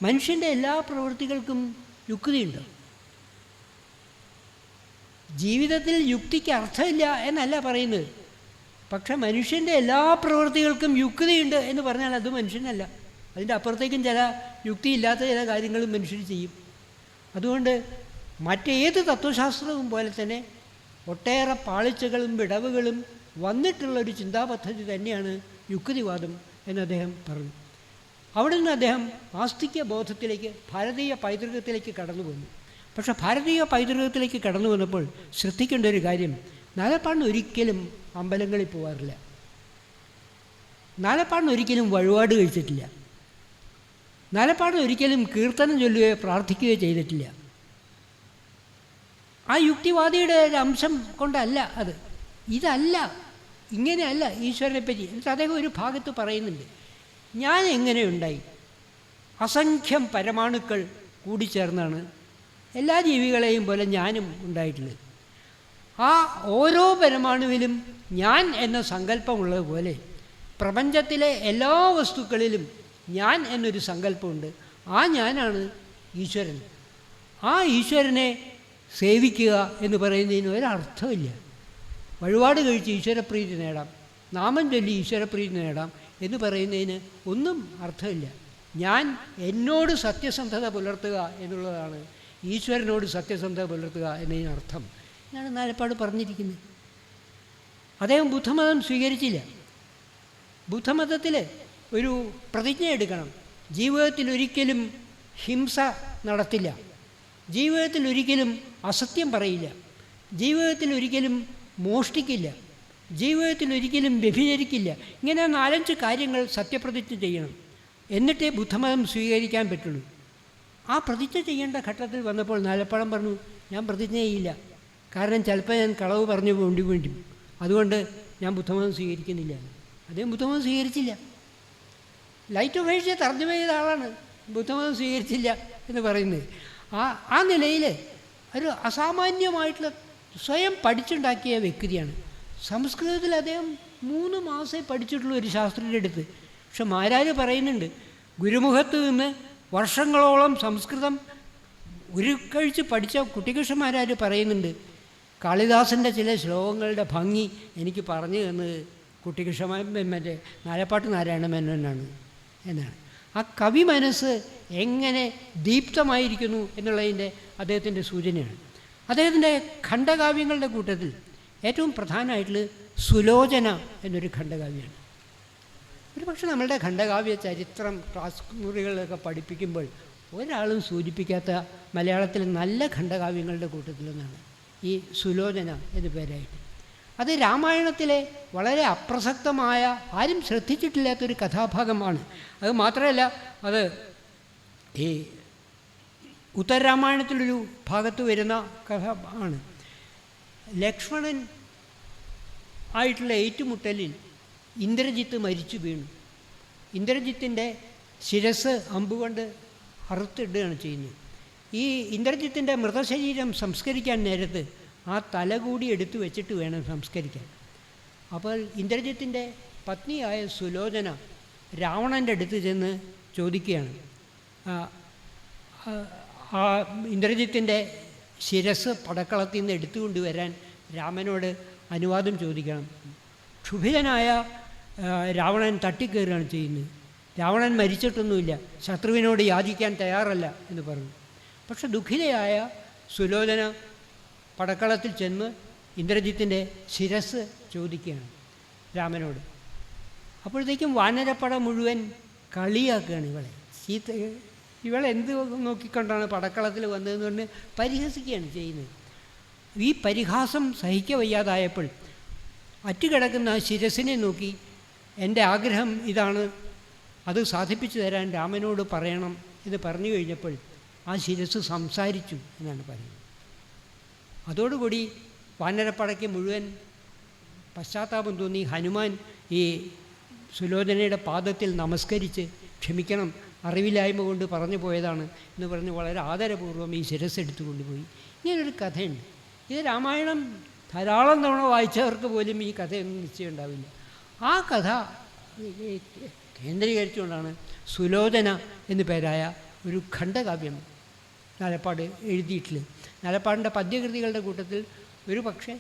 മനുഷ്യൻ്റെ എല്ലാ പ്രവൃത്തികൾക്കും യുക്തിയുണ്ട്, ജീവിതത്തിൽ യുക്തിക്ക് അർത്ഥമില്ല എന്നല്ല പറയുന്നത്, പക്ഷെ മനുഷ്യൻ്റെ എല്ലാ പ്രവൃത്തികൾക്കും യുക്തിയുണ്ട് എന്ന് പറഞ്ഞാൽ അത് മനുഷ്യനല്ല. അതിൻ്റെ അപ്പുറത്തേക്കും ചില യുക്തിയില്ലാത്ത ചില കാര്യങ്ങളും മനുഷ്യർ ചെയ്യും. അതുകൊണ്ട് മറ്റേത് തത്വശാസ്ത്രവും പോലെ തന്നെ ഒട്ടേറെ പാളിച്ചകളും വിടവുകളും വന്നിട്ടുള്ളൊരു ചിന്താപദ്ധതി തന്നെയാണ് യുക്തിവാദം എന്ന് അദ്ദേഹം പറഞ്ഞു. അവിടെ നിന്ന് അദ്ദേഹം ആസ്തിക്യ ബോധത്തിലേക്ക്, ഭാരതീയ പൈതൃകത്തിലേക്ക് കടന്നു വന്നു. പക്ഷെ ഭാരതീയ പൈതൃകത്തിലേക്ക് കടന്നു വന്നപ്പോൾ ശ്രദ്ധിക്കേണ്ട ഒരു കാര്യം, നാലപ്പാടിന് ഒരിക്കലും അമ്പലങ്ങളിൽ പോകാറില്ല. നാലപ്പാടിന് ഒരിക്കലും വഴിപാട് കഴിച്ചിട്ടില്ല. നാലപ്പാടിന് ഒരിക്കലും കീർത്തനം ചൊല്ലുകയോ പ്രാർത്ഥിക്കുകയോ ചെയ്തിട്ടില്ല. ആ യുക്തിവാദിയുടെ ഒരു അംശം കൊണ്ടല്ല അത്. ഇതല്ല, ഇങ്ങനെയല്ല ഈശ്വരനെ പറ്റി. എന്നിട്ട് അദ്ദേഹം ഒരു ഭാഗത്ത് പറയുന്നുണ്ട്, ഞാൻ എങ്ങനെയുണ്ടായി? അസംഖ്യം പരമാണുക്കൾ കൂടിച്ചേർന്നാണ് എല്ലാ ജീവികളെയും പോലെ ഞാനും ഉണ്ടായിട്ടുള്ളത്. ആ ഓരോ പരമാണുവിലും ഞാൻ എന്ന സങ്കല്പമുള്ളതുപോലെ പ്രപഞ്ചത്തിലെ എല്ലാ വസ്തുക്കളിലും ഞാൻ എന്നൊരു സങ്കല്പമുണ്ട്. ആ ഞാനാണ് ഈശ്വരൻ. ആ ഈശ്വരനെ സേവിക്കുക എന്ന് പറയുന്നതിന് ഒരർത്ഥമില്ല. വഴിപാട് കഴിച്ച് ഈശ്വരപ്രീതി നേടാം, നാമം ചൊല്ലി ഈശ്വരപ്രീതി നേടാം എന്ന് പറയുന്നതിന് ഒന്നും അർത്ഥമില്ല. ഞാൻ എന്നോട് സത്യസന്ധത പുലർത്തുക എന്നുള്ളതാണ് ഈശ്വരനോട് സത്യസന്ധത പുലർത്തുക എന്നതിനർത്ഥം എന്നാണ് നാലപ്പാട് പറഞ്ഞിരിക്കുന്നത്. അദ്ദേഹം ബുദ്ധമതം സ്വീകരിച്ചില്ല. ബുദ്ധമതത്തിൽ ഒരു പ്രതിജ്ഞ എടുക്കണം, ജീവിതത്തിൽ ഒരിക്കലും ഹിംസ നടത്തില്ല, ജീവിതത്തിൽ ഒരിക്കലും അസത്യം പറയില്ല, ജീവിതത്തിൽ ഒരിക്കലും മോഷ്ടിക്കില്ല, ജീവിതത്തിൽ ഒരിക്കലും വ്യഭിചരിക്കില്ല. ഇങ്ങനെ 4-5 കാര്യങ്ങൾ സത്യപ്രതിജ്ഞ ചെയ്യണം, എന്നിട്ടേ ബുദ്ധമതം സ്വീകരിക്കാൻ പറ്റുള്ളൂ. ആ പ്രതിജ്ഞ ചെയ്യേണ്ട ഘട്ടത്തിൽ വന്നപ്പോൾ നാലപ്പാടൻ പറഞ്ഞു, ഞാൻ പ്രതിജ്ഞ ചെയ്യില്ല, കാരണം ചിലപ്പോൾ ഞാൻ കളവ് പറഞ്ഞു വേണ്ടി അതുകൊണ്ട് ഞാൻ ബുദ്ധമതം സ്വീകരിക്കുന്നില്ല. അദ്ദേഹം ബുദ്ധമതം സ്വീകരിച്ചില്ല. ലൈറ്റ് ഓഫ് ഏഷ്യ തർജ്ജമ ചെയ്ത ആളാണ് ബുദ്ധമതം സ്വീകരിച്ചില്ല എന്ന് പറയുന്നത്. ആ നിലയിൽ ഒരു അസാമാന്യമായിട്ടുള്ള സ്വയം പഠിച്ചുണ്ടാക്കിയ വ്യക്തിയാണ്. സംസ്കൃതത്തിൽ അദ്ദേഹം 3 മാസമേ പഠിച്ചിട്ടുള്ളൂ ഒരു ശാസ്ത്രിയുടെ അടുത്ത്. പക്ഷെ മാരാര് പറയുന്നുണ്ട്, ഗുരുമുഖത്ത് നിന്ന് വർഷങ്ങളോളം സംസ്കൃതം ഉരുക്കഴിച്ച് പഠിച്ച കുട്ടികൃഷ്ണന്മാരാര് പറയുന്നുണ്ട്, കാളിദാസൻ്റെ ചില ശ്ലോകങ്ങളുടെ ഭംഗി എനിക്ക് പറഞ്ഞു തന്നത് കുട്ടികൃഷ്ണ മറ്റേ നാലപ്പാട്ട് നാരായണ മേനോനാണ് എന്നാണ്. ആ കവി മനസ്സ് എങ്ങനെ ദീപ്തമായിരിക്കുന്നു എന്നുള്ളതിൻ്റെ അദ്ദേഹത്തിൻ്റെ സൂചനയാണ്. അദ്ദേഹത്തിൻ്റെ ഖണ്ഡകാവ്യങ്ങളുടെ കൂട്ടത്തിൽ ഏറ്റവും പ്രധാനമായിട്ടുള്ള സുലോചന എന്നൊരു ഖണ്ഡകാവ്യമാണ്. ഒരു പക്ഷേ നമ്മളുടെ ഖണ്ഡകാവ്യ ചരിത്രം ക്ലാസ് മുറികളിലൊക്കെ പഠിപ്പിക്കുമ്പോൾ ഒരാളും സൂചിപ്പിക്കാത്ത മലയാളത്തിലെ നല്ല ഖണ്ഡകാവ്യങ്ങളുടെ കൂട്ടത്തിലൊന്നാണ് ഈ സുലോചന എന്നു പേരായിട്ട്. അത് രാമായണത്തിലെ വളരെ അപ്രസക്തമായ, ആരും ശ്രദ്ധിച്ചിട്ടില്ലാത്തൊരു കഥാഭാഗമാണ്. അത് മാത്രമല്ല, അത് ഈ ഉത്തരരാമായണത്തിലൊരു ഭാഗത്ത് വരുന്ന കഥ ആണ്. ലക്ഷ്മണൻ ആയിട്ടുള്ള ഏറ്റുമുട്ടലിൽ ഇന്ദ്രജിത്ത് മരിച്ചു വീണു. ഇന്ദ്രജിത്തിൻ്റെ ശിരസ് അമ്പുകൊണ്ട് അറുത്തിടുകയാണ് ചെയ്യുന്നത്. ഈ ഇന്ദ്രജിത്തിൻ്റെ മൃതശരീരം സംസ്കരിക്കാൻ നേരത്ത് ആ തല കൂടി എടുത്തു വെച്ചിട്ട് വേണം സംസ്കരിക്കാൻ. അപ്പോൾ ഇന്ദ്രജിത്തിൻ്റെ പത്നിയായ സുലോചന രാവണൻ്റെ അടുത്ത് ചെന്ന് ചോദിക്കുകയാണ്, ആ ഇന്ദ്രജിത്തിൻ്റെ ശിരസ് പടക്കളത്തിൽ നിന്ന് എടുത്തുകൊണ്ടുവരാൻ രാമനോട് അനുവാദം ചോദിക്കണം. ക്ഷുഭിതനായ രാവണൻ തട്ടിക്കയറുകയാണ് ചെയ്യുന്നത്. രാവണൻ മരിച്ചിട്ടൊന്നുമില്ല, ശത്രുവിനോട് യാചിക്കാൻ തയ്യാറല്ല എന്ന് പറഞ്ഞു. പക്ഷെ ദുഃഖിതയായ സുലോചന പടക്കളത്തിൽ ചെന്ന് ഇന്ദ്രജിത്തിൻ്റെ ശിരസ് ചോദിക്കുകയാണ് രാമനോട്. അപ്പോഴത്തേക്കും വാനരപ്പട മുഴുവൻ കളിയാക്കുകയാണ് ഇവളെ. ഇവളെന്ത് നോക്കിക്കൊണ്ടാണ് പടക്കളത്തിൽ വന്നതെന്ന് പറഞ്ഞ് പരിഹസിക്കുകയാണ് ചെയ്യുന്നത്. ഈ പരിഹാസം സഹിക്കവയ്യാതായപ്പോൾ അറ്റുകിടക്കുന്ന ആ ശിരസിനെ നോക്കി, എൻ്റെ ആഗ്രഹം ഇതാണ്, അത് സാധിപ്പിച്ചു തരാൻ രാമനോട് പറയണം എന്ന് പറഞ്ഞു കഴിഞ്ഞപ്പോൾ ആ ശിരസ് സംസാരിച്ചു എന്നാണ് പറയുന്നത്. അതോടുകൂടി വാനരപ്പടയ്ക്ക് മുഴുവൻ പശ്ചാത്താപം തോന്നി. ഹനുമാൻ ഈ സുലോചനയുടെ പാദത്തിൽ നമസ്കരിച്ച് ക്ഷമിക്കണം, അറിവില്ലായ്മ കൊണ്ട് പറഞ്ഞു പോയതാണ് എന്ന് പറഞ്ഞ് വളരെ ആദരപൂർവ്വം ഈ ശിരസ് എടുത്തു കൊണ്ടുപോയി. ഇങ്ങനൊരു കഥയുണ്ട്. ഇത് രാമായണം ധാരാളം തവണ വായിച്ചവർക്ക് പോലും ഈ കഥയൊന്നും നിശ്ചയം ഉണ്ടാവില്ല. ആ കഥ കേന്ദ്രീകരിച്ചുകൊണ്ടാണ് സുലോചന എന്നു പേരായ ഒരു ഖണ്ഡകാവ്യം നാലപ്പാട് എഴുതിയിട്ടുള്ളത്. നാലപ്പാടിൻ്റെ പദ്യകൃതികളുടെ കൂട്ടത്തിൽ ഒരു പക്ഷേ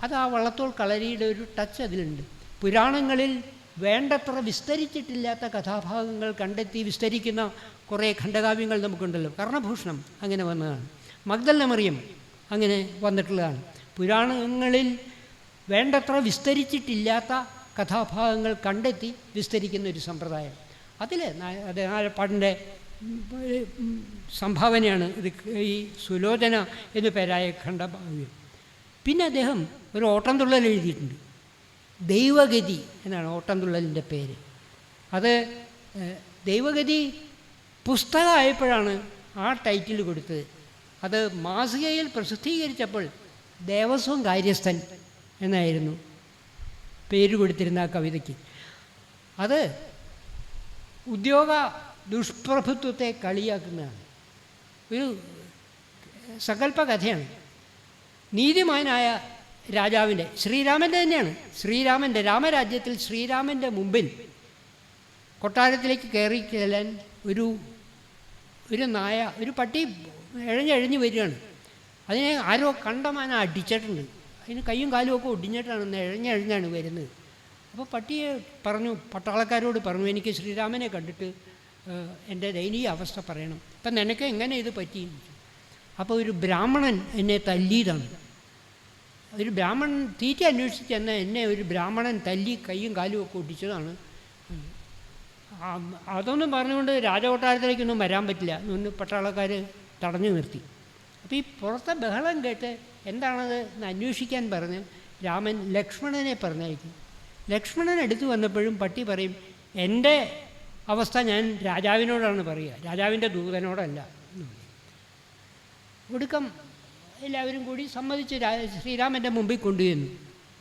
അത് ആ വള്ളത്തോൾ കളരിയുടെ ഒരു ടച്ച് അതിലുണ്ട്. പുരാണങ്ങളിൽ വേണ്ടത്ര വിസ്തരിച്ചിട്ടില്ലാത്ത കഥാഭാഗങ്ങൾ കണ്ടെത്തി വിസ്തരിക്കുന്ന കുറേ ഖണ്ഡകാവ്യങ്ങൾ നമുക്കുണ്ടല്ലോ. കർണഭൂഷണം അങ്ങനെ വന്നതാണ്, മഗ്ദലന മറിയം അങ്ങനെ വന്നിട്ടുള്ളതാണ്. പുരാണങ്ങളിൽ വേണ്ടത്ര വിസ്തരിച്ചിട്ടില്ലാത്ത കഥാഭാഗങ്ങൾ കണ്ടെത്തി വിസ്തരിക്കുന്ന ഒരു സമ്പ്രദായം. അതിൽ നാലപ്പാടിൻ്റെ സംഭാവനയാണ് ഇത്, ഈ സുലോചന എന്നു പേരായ ഖണ്ഡകാവ്യം. പിന്നെ അദ്ദേഹം ഒരു ഓട്ടംതുള്ളൽ എഴുതിയിട്ടുണ്ട്. ദൈവഗതി എന്നാണ് ഓട്ടംതുള്ളലിൻ്റെ പേര്. അത് ദൈവഗതി പുസ്തകമായപ്പോഴാണ് ആ ടൈറ്റിൽ കൊടുത്തത്. അത് മാസികയിൽ പ്രസിദ്ധീകരിച്ചപ്പോൾ ദേവസ്വം കാര്യസ്ഥൻ എന്നായിരുന്നു പേര് കൊടുത്തിരുന്ന ആ കവിതയ്ക്ക്. അത് ഉദ്യോഗ ദുഷ്പ്രഭുത്വത്തെ കളിയാക്കുന്നതാണ്. ഒരു സങ്കല്പ കഥയാണ്. നീതിമാനായ രാജാവിൻ്റെ, ശ്രീരാമൻ്റെ തന്നെയാണ്, ശ്രീരാമൻ്റെ രാമരാജ്യത്തിൽ ശ്രീരാമൻ്റെ മുമ്പിൽ കൊട്ടാരത്തിലേക്ക് കയറി ചെല്ലാൻ ഒരു നായ, ഒരു പട്ടി ഇഴഞ്ഞഴിഞ്ഞ് വരികയാണ്. അതിനെ ആരോ കണ്ടമാന അടിച്ചിട്ടുണ്ട്. അതിന് കയ്യും കാലും ഒക്കെ ഒടിഞ്ഞിട്ടാണ് ഇഴഞ്ഞഴിഞ്ഞാണ് വരുന്നത്. അപ്പോൾ പട്ടിയെ പറഞ്ഞു, പട്ടാളക്കാരോട് പറഞ്ഞു, എനിക്ക് ശ്രീരാമനെ കണ്ടിട്ട് എൻ്റെ ദയനീയ അവസ്ഥ പറയണം, അപ്പം നിനക്ക് എങ്ങനെ ഇത് പറ്റി? അപ്പോൾ ഒരു ബ്രാഹ്മണൻ എന്നെ തല്ലിയതാണ്. ഒരു ബ്രാഹ്മണൻ തീറ്റ അന്വേഷിച്ച് ചെന്ന എന്നെ ഒരു ബ്രാഹ്മണൻ തല്ലി കയ്യും കാലും ഒക്കെ ഒടിച്ചതാണ്. അതൊന്നും പറഞ്ഞുകൊണ്ട് രാജകൊട്ടാരത്തിലേക്കൊന്നും വരാൻ പറ്റില്ല എന്ന് പട്ടാളക്കാർ തടഞ്ഞു നിർത്തി. അപ്പോൾ ഈ പുറത്തെ ബഹളം കേട്ട് എന്താണത് എന്ന് അന്വേഷിക്കാൻ പറഞ്ഞ് രാമൻ ലക്ഷ്മണനെ പറഞ്ഞയക്കും. ലക്ഷ്മണൻ അടുത്ത് വന്നപ്പോഴും പട്ടി പറയും, എൻ്റെ അവസ്ഥ ഞാൻ രാജാവിനോടാണ് പറയുക, രാജാവിൻ്റെ ദൂതനോടല്ല എന്ന് പറയും. ഒടുക്കം എല്ലാവരും കൂടി സമ്മതിച്ച് ശ്രീരാമൻ്റെ മുമ്പിൽ കൊണ്ടുവന്നു.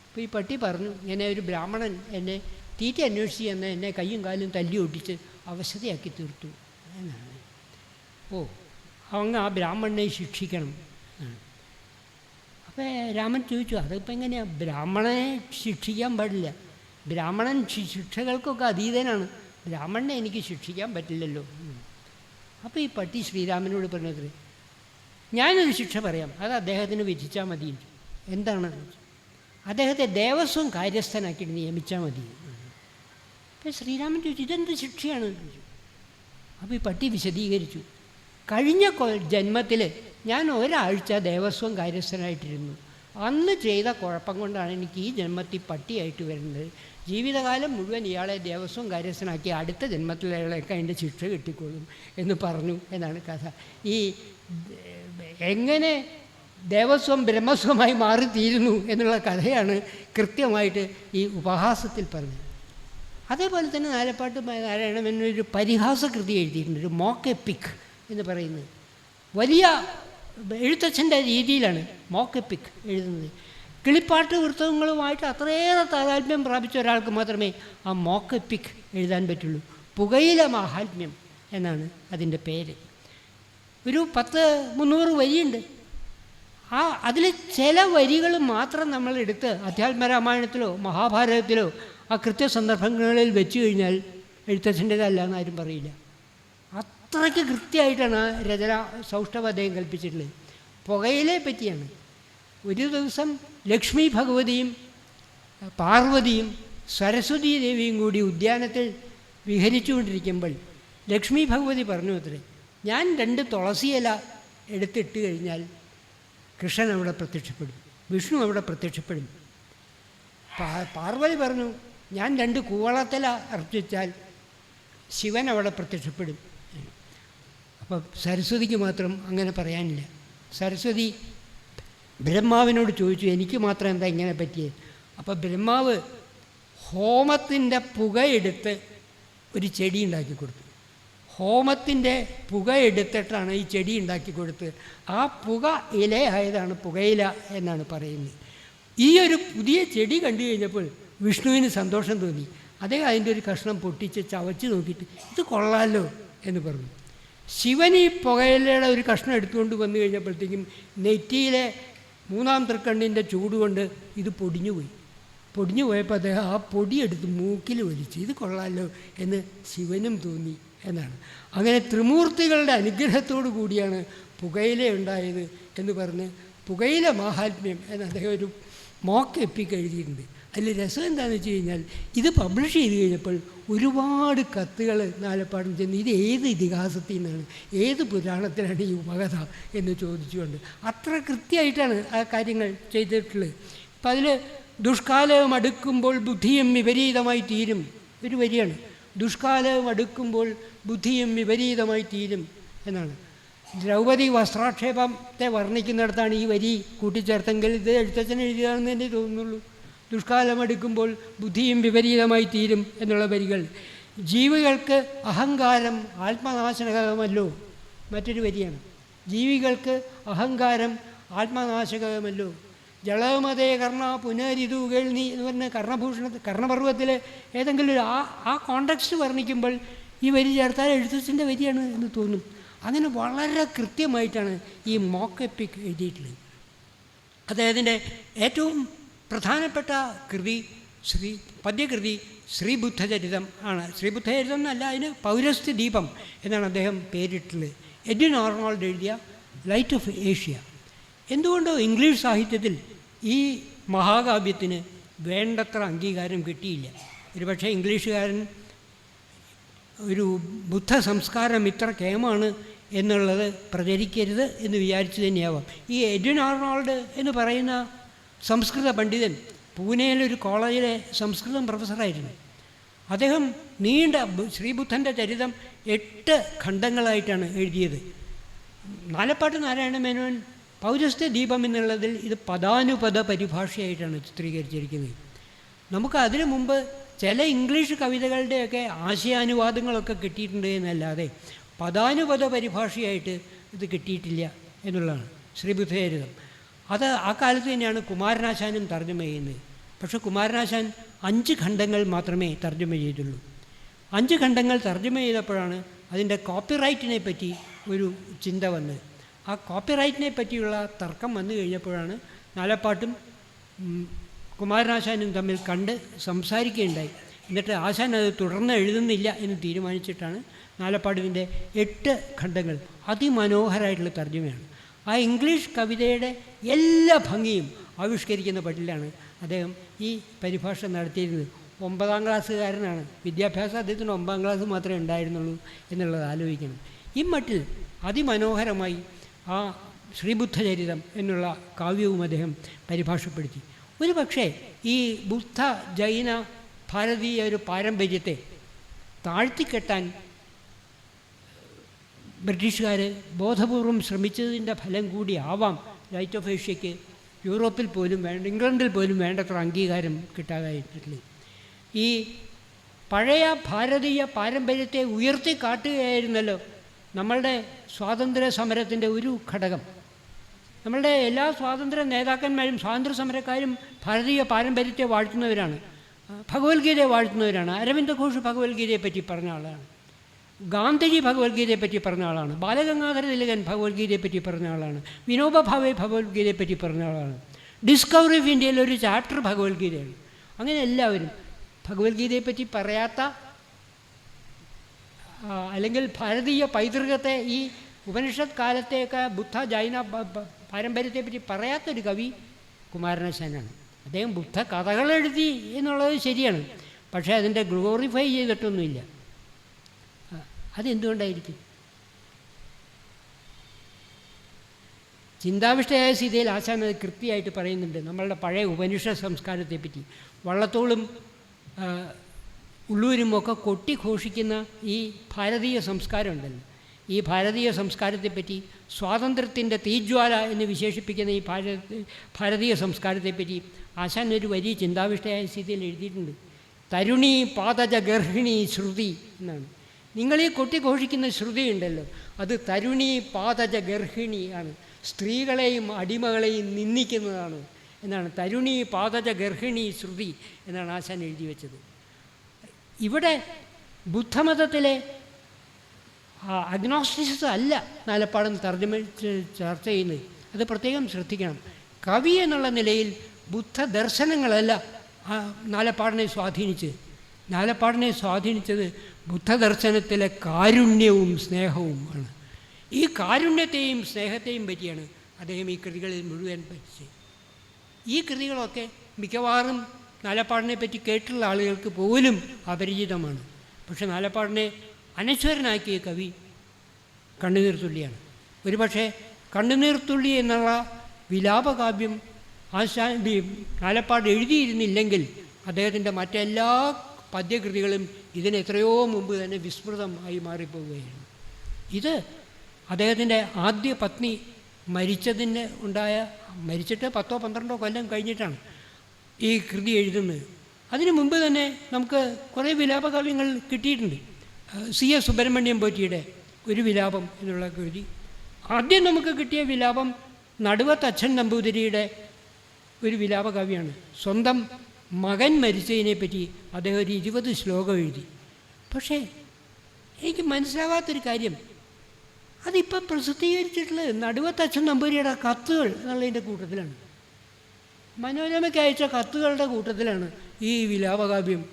അപ്പോൾ ഈ പട്ടി പറഞ്ഞു, ഇങ്ങനെ ഒരു ബ്രാഹ്മണൻ എന്നെ തീറ്റ അന്വേഷിച്ച് എന്ന് എന്നെ കയ്യും കാലും തല്ലി ഒട്ടിച്ച് അവശതയാക്കി തീർത്തു എന്നാണ്. അങ്ങ് ആ ബ്രാഹ്മണനെ ശിക്ഷിക്കണം. അപ്പോൾ രാമൻ ചോദിച്ചു, അതിപ്പോൾ എങ്ങനെയാണ്? ബ്രാഹ്മണനെ ശിക്ഷിക്കാൻ പാടില്ല, ബ്രാഹ്മണൻ ശിക്ഷകൾക്കൊക്കെ അതീതനാണ്, ബ്രാഹ്മണനെ എനിക്ക് ശിക്ഷിക്കാൻ പറ്റില്ലല്ലോ. അപ്പോൾ ഈ പട്ടി ശ്രീരാമനോട് പറഞ്ഞത്, ഞാനൊരു ശിക്ഷ പറയാം, അത് അദ്ദേഹത്തിന് വിധിച്ചാൽ മതി. എന്താണ്? അദ്ദേഹത്തെ ദേവസ്വം കാര്യസ്ഥനാക്കിയിട്ട് നിയമിച്ചാൽ മതി. അപ്പോൾ ശ്രീരാമൻ ചോദിച്ചു, ഇതെന്ത് ശിക്ഷയാണ്? അപ്പോൾ ഈ പട്ടി വിശദീകരിച്ചു, കഴിഞ്ഞ ജന്മത്തിൽ ഞാൻ ഒരാഴ്ച ദേവസ്വം കാര്യസ്ഥനായിട്ടിരുന്നു, അന്ന് ചെയ്ത കുഴപ്പം കൊണ്ടാണ് എനിക്ക് ഈ ജന്മത്തിൽ പട്ടിയായിട്ട് വരുന്നത്. ജീവിതകാലം മുഴുവൻ ഇയാളെ ദേവസ്വം കാര്യസ്ഥനാക്കി അടുത്ത ജന്മത്തിൽ അയാളൊക്കെ അതിൻ്റെ ശിക്ഷ കിട്ടിക്കൊള്ളും എന്ന് പറഞ്ഞു എന്നാണ് കഥ. ഈ എങ്ങനെ ദേവസ്വം ബ്രഹ്മസ്വമായി മാറിത്തീരുന്നു എന്നുള്ള കഥയാണ് കൃത്യമായിട്ട് ഈ ഉപഹാസത്തിൽ പറഞ്ഞത്. അതേപോലെ തന്നെ നാലപ്പാട്ട് നാരായണ മേനോനൊരു പരിഹാസ കൃതി എഴുതിയിട്ടുണ്ട്, ഒരു മോക്ക് എപ്പിക് എന്ന് പറയുന്നത്. വലിയ എഴുത്തച്ഛൻ്റെ രീതിയിലാണ് മോക്ക് എപ്പിക് എഴുതുന്നത്. കിളിപ്പാട്ട് വൃത്തങ്ങളുമായിട്ട് അത്രയേറെ താതാത്മ്യം പ്രാപിച്ച ഒരാൾക്ക് മാത്രമേ ആ മോക്ക് എപ്പിക് എഴുതാൻ പറ്റുള്ളൂ. പുകയില മാഹാത്മ്യം എന്നാണ് അതിൻ്റെ പേര്. ഒരു 300 വരിയുണ്ട്. അതിൽ ചില വരികൾ മാത്രം നമ്മൾ എടുത്ത് അധ്യാത്മരാമായണത്തിലോ മഹാഭാരതത്തിലോ ആ കൃത്യസന്ദർഭങ്ങളിൽ വെച്ച് കഴിഞ്ഞാൽ എഴുത്തച്ഛൻ്റേതല്ല എന്ന് ആരും പറയില്ല. അത്രയ്ക്ക് കൃത്യമായിട്ടാണ് ആ രചന സൗഷ്ഠവ അദ്ദേഹം കൽപ്പിച്ചിട്ടുള്ളത്. പുകയിലെ പറ്റിയാണ്. ഒരു ദിവസം ലക്ഷ്മി ഭഗവതിയും പാർവതിയും സരസ്വതീ ദേവിയും കൂടി ഉദ്യാനത്തിൽ വിഹരിച്ചുകൊണ്ടിരിക്കുമ്പോൾ ലക്ഷ്മി ഭഗവതി പറഞ്ഞു അത്രേ, ഞാൻ 2 തുളസിയില എടുത്തിട്ട് കഴിഞ്ഞാൽ കൃഷ്ണൻ അവിടെ പ്രത്യക്ഷപ്പെടും, വിഷ്ണു അവിടെ പ്രത്യക്ഷപ്പെടും. പാർവതി പറഞ്ഞു, ഞാൻ 2 കൂവളത്തില അർപ്പിച്ചാൽ ശിവൻ അവിടെ പ്രത്യക്ഷപ്പെടും. അപ്പം സരസ്വതിക്ക് മാത്രം അങ്ങനെ പറയാനില്ല. സരസ്വതി ബ്രഹ്മാവിനോട് ചോദിച്ചു, എനിക്ക് മാത്രം എന്താ ഇങ്ങനെ പറ്റിയത്? അപ്പോൾ ബ്രഹ്മാവ് ഹോമത്തിൻ്റെ പുകയെടുത്ത് ഒരു ചെടി ഉണ്ടാക്കി കൊടുത്തു. ഹോമത്തിൻ്റെ പുക എടുത്തിട്ടാണ് ഈ ചെടി ഉണ്ടാക്കി കൊടുത്ത്. ആ പുക ഇലയായതാണ് പുകയില എന്നാണ് പറയുന്നത്. ഈ ഒരു പുതിയ ചെടി കണ്ടു കഴിഞ്ഞപ്പോൾ വിഷ്ണുവിന് സന്തോഷം തോന്നി. അദ്ദേഹം അതിൻ്റെ ഒരു കഷ്ണം പൊട്ടിച്ച് ചവച്ച് നോക്കിയിട്ട് ഇത് കൊള്ളാമല്ലോ എന്ന് പറഞ്ഞു. ശിവൻ ഈ പുകയിലയുടെ ഒരു കഷ്ണം എടുത്തുകൊണ്ട് വന്നു കഴിഞ്ഞപ്പോഴത്തേക്കും നെറ്റിയിലെ 3-ാം തൃക്കണ്ണിൻ്റെ ചൂടുകൊണ്ട് ഇത് പൊടിഞ്ഞു പോയി. പൊടിഞ്ഞു പോയപ്പോൾ അദ്ദേഹം ആ പൊടിയെടുത്ത് മൂക്കിൽ വലിച്ചു. ഇത് കൊള്ളാമല്ലോ എന്ന് ശിവനും തോന്നി എന്നാണ്. അങ്ങനെ ത്രിമൂർത്തികളുടെ അനുഗ്രഹത്തോടു കൂടിയാണ് പുകയില ഉണ്ടായത് എന്ന് പറഞ്ഞ് പുകയില മാഹാത്മ്യം എന്ന് അദ്ദേഹം ഒരു മോക്ക് എപ്പിക് എഴുതിയിട്ടുണ്ട്. അതിൽ രസം എന്താണെന്ന് വെച്ച് കഴിഞ്ഞാൽ ഇത് പബ്ലിഷ് ചെയ്ത് കഴിഞ്ഞപ്പോൾ ഒരുപാട് കത്തുകൾ നാലപ്പാടും ചെന്ന് ഇത് ഏത് ഇതിഹാസത്തിൽ നിന്നാണ്, ഏത് പുരാണത്തിലാണ് ഈ ഉപകഥ എന്ന് ചോദിച്ചുകൊണ്ട് അത്ര കൃത്യമായിട്ടാണ് ആ കാര്യങ്ങൾ ചെയ്തിട്ടുള്ളത്. അപ്പം അതിൽ ദുഷ്കാലം അടുക്കുമ്പോൾ ബുദ്ധിയും വിപരീതമായി തീരും ഒരു വരിയാണ്. ദുഷ്കാലം അടുക്കുമ്പോൾ ബുദ്ധിയും വിപരീതമായി തീരും എന്നാണ്. ദ്രൗപദി വസ്ത്രാക്ഷേപത്തെ വർണ്ണിക്കുന്നിടത്താണ് ഈ വരി കൂട്ടിച്ചേർത്തെങ്കിൽ ഇത് എഴുത്തച്ഛൻ എഴുതിയതാണെന്ന് തന്നെ തോന്നുന്നുള്ളൂ. ദുഷ്കാലം അടുക്കുമ്പോൾ ബുദ്ധിയും വിപരീതമായി തീരും എന്നുള്ള വരികൾ. ജീവികൾക്ക് അഹങ്കാരം ആത്മനാശകമല്ലോ മറ്റൊരു വരിയാണ്. ജീവികൾക്ക് അഹങ്കാരം ആത്മനാശകമല്ലോ. ജളമതേ കർണ പുനരിതു കേൾനി എന്ന് പറഞ്ഞ കർണപർവ്വത്തിൽ ഏതെങ്കിലും ഒരു ആ കോണ്ടെക്സ്റ്റ് വർണ്ണിക്കുമ്പോൾ ഈ വരി ചേർത്താൽ എഴുത്തച്ഛൻ്റെ വരിയാണ് എന്ന് തോന്നും. അങ്ങനെ വളരെ കൃത്യമായിട്ടാണ് ഈ മോക്ക് എപ്പിക് എഴുതിയിട്ടുള്ളത്. അദ്ദേഹത്തിൻ്റെ ഏറ്റവും പ്രധാനപ്പെട്ട കൃതി പദ്യകൃതി ശ്രീബുദ്ധചരിതം ആണ്. ശ്രീബുദ്ധചരിതം എന്നല്ല, അതിന് പൗരസ്ത്യ ദീപം എന്നാണ് അദ്ദേഹം പേരിട്ടുള്ളത്. എഡ്വിൻ ആർണോൾഡ് എഴുതിയ ലൈറ്റ് ഓഫ് ഏഷ്യ. എന്തുകൊണ്ടോ ഇംഗ്ലീഷ് സാഹിത്യത്തിൽ ഈ മഹാകാവ്യത്തിന് വേണ്ടത്ര അംഗീകാരം കിട്ടിയില്ല. ഒരുപക്ഷെ ഇംഗ്ലീഷുകാരൻ ഒരു ബുദ്ധ സംസ്കാരം ഇത്ര കേമാണ് എന്നുള്ളത് പ്രചരിക്കരുത് എന്ന് വിചാരിച്ചു തന്നെയാവാം. ഈ എഡ്വിൻ ആർണോൾഡ് എന്ന് പറയുന്ന സംസ്കൃത പണ്ഡിതൻ പൂനെയിലൊരു കോളേജിലെ സംസ്കൃതം പ്രൊഫസറായിരുന്നു. അദ്ദേഹം നീണ്ട ശ്രീബുദ്ധൻ്റെ ചരിതം 8 ഖണ്ഡങ്ങളായിട്ടാണ് എഴുതിയത്. നാലപ്പാട്ട് നാരായണ മേനോൻ പൗരസ്ത്യ ദീപം എന്നുള്ളതിൽ ഇത് പദാനുപദ പരിഭാഷയായിട്ടാണ് ചിത്രീകരിച്ചിരിക്കുന്നത്. നമുക്ക് അതിനു മുമ്പ് ചില ഇംഗ്ലീഷ് കവിതകളുടെയൊക്കെ ആശയാനുവാദങ്ങളൊക്കെ കിട്ടിയിട്ടുണ്ട് എന്നല്ലാതെ പദാനുപദ പരിഭാഷയായിട്ട് ഇത് കിട്ടിയിട്ടില്ല എന്നുള്ളതാണ് ശ്രീബുദ്ധചരിതം. അത് ആ കാലത്ത് തന്നെയാണ് കുമാരനാശാനും തർജ്ജമ ചെയ്യുന്നത്. പക്ഷേ കുമാരനാശാൻ 5 ഖണ്ഡങ്ങൾ മാത്രമേ തർജ്ജമ ചെയ്തുള്ളൂ. 5 ഖണ്ഡങ്ങൾ തർജ്ജമ ചെയ്തപ്പോഴാണ് അതിൻ്റെ കോപ്പിറൈറ്റിനെ പറ്റി ഒരു ചിന്ത വന്നത്. ആ കോപ്പിറൈറ്റിനെ പറ്റിയുള്ള തർക്കം വന്നു കഴിഞ്ഞപ്പോഴാണ് നാലപ്പാട്ടും കുമാരനാശാനും തമ്മിൽ കണ്ട് സംസാരിക്കുകയുണ്ടായി. എന്നിട്ട് ആശാൻ അത് തുടർന്ന് എഴുതുന്നില്ല എന്ന് തീരുമാനിച്ചിട്ടാണ് നാലപ്പാടിൻ്റെ 8 ഖണ്ഡങ്ങൾ അതിമനോഹരമായിട്ടുള്ള തർജ്ജമയാണ്. ആ ഇംഗ്ലീഷ് കവിതയുടെ എല്ലാ ഭംഗിയും ആവിഷ്കരിക്കുന്ന പട്ടിലാണ് അദ്ദേഹം ഈ പരിഭാഷ നടത്തിയിരുന്നത്. 9ാം ക്ലാസ്സുകാരനാണ്. വിദ്യാഭ്യാസം അദ്ദേഹത്തിന് 9ാം ക്ലാസ് മാത്രമേ ഉണ്ടായിരുന്നുള്ളൂ എന്നുള്ളത് ആലോചിക്കണം. ഈ മട്ടിൽ അതിമനോഹരമായി ആ ശ്രീബുദ്ധചരിതം എന്നുള്ള കാവ്യവും അദ്ദേഹം പരിഭാഷപ്പെടുത്തി. ഒരു പക്ഷേ ഈ ബുദ്ധ ജൈന ഭാരതീയ ഒരു പാരമ്പര്യത്തെ താഴ്ത്തിക്കെട്ടാൻ ബ്രിട്ടീഷുകാർ ബോധപൂർവം ശ്രമിച്ചതിൻ്റെ ഫലം കൂടി ആവാം ലൈറ്റ് ഓഫ് ഏഷ്യയ്ക്ക് യൂറോപ്പിൽ പോലും ഇംഗ്ലണ്ടിൽ പോലും വേണ്ടത്ര അംഗീകാരം കിട്ടാതായിട്ടുള്ളത്. ഈ പഴയ ഭാരതീയ പാരമ്പര്യത്തെ ഉയർത്തി കാട്ടുകയായിരുന്നല്ലോ നമ്മളുടെ സ്വാതന്ത്ര്യ സമരത്തിൻ്റെ ഒരു ഘടകം. നമ്മളുടെ എല്ലാ സ്വാതന്ത്ര്യ നേതാക്കന്മാരും സ്വാതന്ത്ര്യ സമരക്കാരും ഭാരതീയ പാരമ്പര്യത്തെ വാഴ്ത്തുന്നവരാണ്, ഭഗവത്ഗീതയെ വാഴ്ത്തുന്നവരാണ്. അരവിന്ദ ഘോഷ് ഭഗവത്ഗീതയെ പറ്റി പറഞ്ഞ ആളാണ്, ഗാന്ധിജി ഭഗവത്ഗീതയെ പറ്റി പറഞ്ഞ ആളാണ്, ബാലഗംഗാധര തിലകൻ ഭഗവത്ഗീതയെ പറ്റി പറഞ്ഞ ആളാണ്, വിനോബ ഭാവെ ഭഗവത്ഗീതയെ പറ്റി പറഞ്ഞ ആളാണ്. ഡിസ്കവറി ഓഫ് ഇന്ത്യയിൽ ഒരു ചാപ്റ്റർ ഭഗവത്ഗീതയാണ്. അങ്ങനെ എല്ലാവരും ഭഗവത്ഗീതയെപ്പറ്റി പറയാത്ത അല്ലെങ്കിൽ ഭാരതീയ പൈതൃകത്തെ ഈ ഉപനിഷത്ത് കാലത്തെയൊക്കെ ബുദ്ധ ജൈന പാരമ്പര്യത്തെപ്പറ്റി പറയാത്തൊരു കവി കുമാരനാശാനാണ്. അദ്ദേഹം ബുദ്ധ കഥകളെഴുതി എന്നുള്ളത് ശരിയാണ്, പക്ഷേ അതിൻ്റെ ഗ്ലോറിഫൈ ചെയ്തിട്ടൊന്നുമില്ല. അതെന്തുകൊണ്ടായിരിക്കും? ചിന്താവിഷ്ടയായ സീതയിൽ ആശാൻ അത് കൃത്യമായിട്ട് പറയുന്നുണ്ട്. നമ്മളുടെ പഴയ ഉപനിഷത്ത് സംസ്കാരത്തെപ്പറ്റി വള്ളത്തോളും ഉള്ളൂരുമൊക്കെ കൊട്ടിഘോഷിക്കുന്ന ഈ ഭാരതീയ സംസ്കാരം ഉണ്ടല്ലോ, ഈ ഭാരതീയ സംസ്കാരത്തെപ്പറ്റി സ്വാതന്ത്ര്യത്തിൻ്റെ തീജ്വാല എന്ന് വിശേഷിപ്പിക്കുന്ന ഈ ഭാരതീയ സംസ്കാരത്തെപ്പറ്റി ആശാൻ ഒരു വലിയ ചിന്താവിഷ്ടയായ സ്ഥിതിയിൽ എഴുതിയിട്ടുണ്ട്. തരുണി പാതജ ഗർഹിണി ശ്രുതി എന്നാണ്. നിങ്ങളീ കൊട്ടിഘോഷിക്കുന്ന ശ്രുതി ഉണ്ടല്ലോ, അത് തരുണി പാതജ ഗർഹിണി ആണ്, സ്ത്രീകളെയും അടിമകളെയും നിന്ദിക്കുന്നതാണ് എന്നാണ്. തരുണി പാതജ ഗർഹിണി ശ്രുതി എന്നാണ് ആശാൻ എഴുതി വെച്ചത്. ഇവിടെ ബുദ്ധമതത്തിലെ അഗ്നോസ്റ്റിസിസം അല്ല നാലപ്പാടം തർജ്ജമ ചർച്ച ചെയ്യുന്നത്. അത് പ്രത്യേകം ശ്രദ്ധിക്കണം. കവി എന്നുള്ള നിലയിൽ ബുദ്ധ ദർശനങ്ങളല്ല നാലപ്പാടിനെ സ്വാധീനിച്ചത്. നാലപ്പാടിനെ സ്വാധീനിച്ചത് ബുദ്ധദർശനത്തിലെ കാരുണ്യവും സ്നേഹവും ആണ്. ഈ കാരുണ്യത്തെയും സ്നേഹത്തെയും പറ്റിയാണ് അദ്ദേഹം ഈ കൃതികളിൽ മുഴുവൻ പഠിച്ചത്. ഈ കൃതികളൊക്കെ മിക്കവാറും നാലപ്പാടിനെ പറ്റി കേട്ടുള്ള ആളുകൾക്ക് പോലും അപരിചിതമാണ്. പക്ഷെ നാലപ്പാടിനെ അനശ്വരനാക്കിയ കവി കണ്ണുനീർത്തുള്ളിയാണ്. ഒരുപക്ഷെ കണ്ണുനീർത്തുള്ളി എന്നുള്ള വിലാപകാവ്യം നാലപ്പാട് എഴുതിയിരുന്നില്ലെങ്കിൽ അദ്ദേഹത്തിൻ്റെ മറ്റെല്ലാ പദ്യകൃതികളും ഇതിന് എത്രയോ മുമ്പ് തന്നെ വിസ്മൃതമായി മാറിപ്പോവുകയായിരുന്നു. ഇത് അദ്ദേഹത്തിൻ്റെ ആദ്യ പത്നി മരിച്ചിട്ട് 10-12 കൊല്ലം കഴിഞ്ഞിട്ടാണ് ഈ കൃതി എഴുതുന്നത്. അതിനു മുമ്പ് തന്നെ നമുക്ക് കുറേ വിലാപകാവ്യങ്ങൾ കിട്ടിയിട്ടുണ്ട്. C.S. സുബ്രഹ്മണ്യം പോറ്റിയുടെ ഒരു വിലാപം എന്നുള്ള കൃതി. ആദ്യം നമുക്ക് കിട്ടിയ വിലാപം നടുവത്ത് അച്ഛൻ നമ്പൂതിരിയുടെ ഒരു വിലാപകാവ്യമാണ്. സ്വന്തം മകൻ മരിച്ചതിനെപ്പറ്റി അദ്ദേഹം ഒരു 20 ശ്ലോകം എഴുതി. പക്ഷേ എനിക്ക് മനസ്സിലാവാത്തൊരു കാര്യം, അതിപ്പം പ്രസിദ്ധീകരിച്ചിട്ടുള്ളത് നടുവത്ത് അച്ഛൻ നമ്പൂതിരിയുടെ കത്തുകൾ എന്നുള്ളതിൻ്റെ കൂട്ടത്തിലാണ്. മനോരമയ്ക്ക് അയച്ച കത്തുകളുടെ കൂട്ടത്തിലാണ് ഈ വിലാപകാവ്യം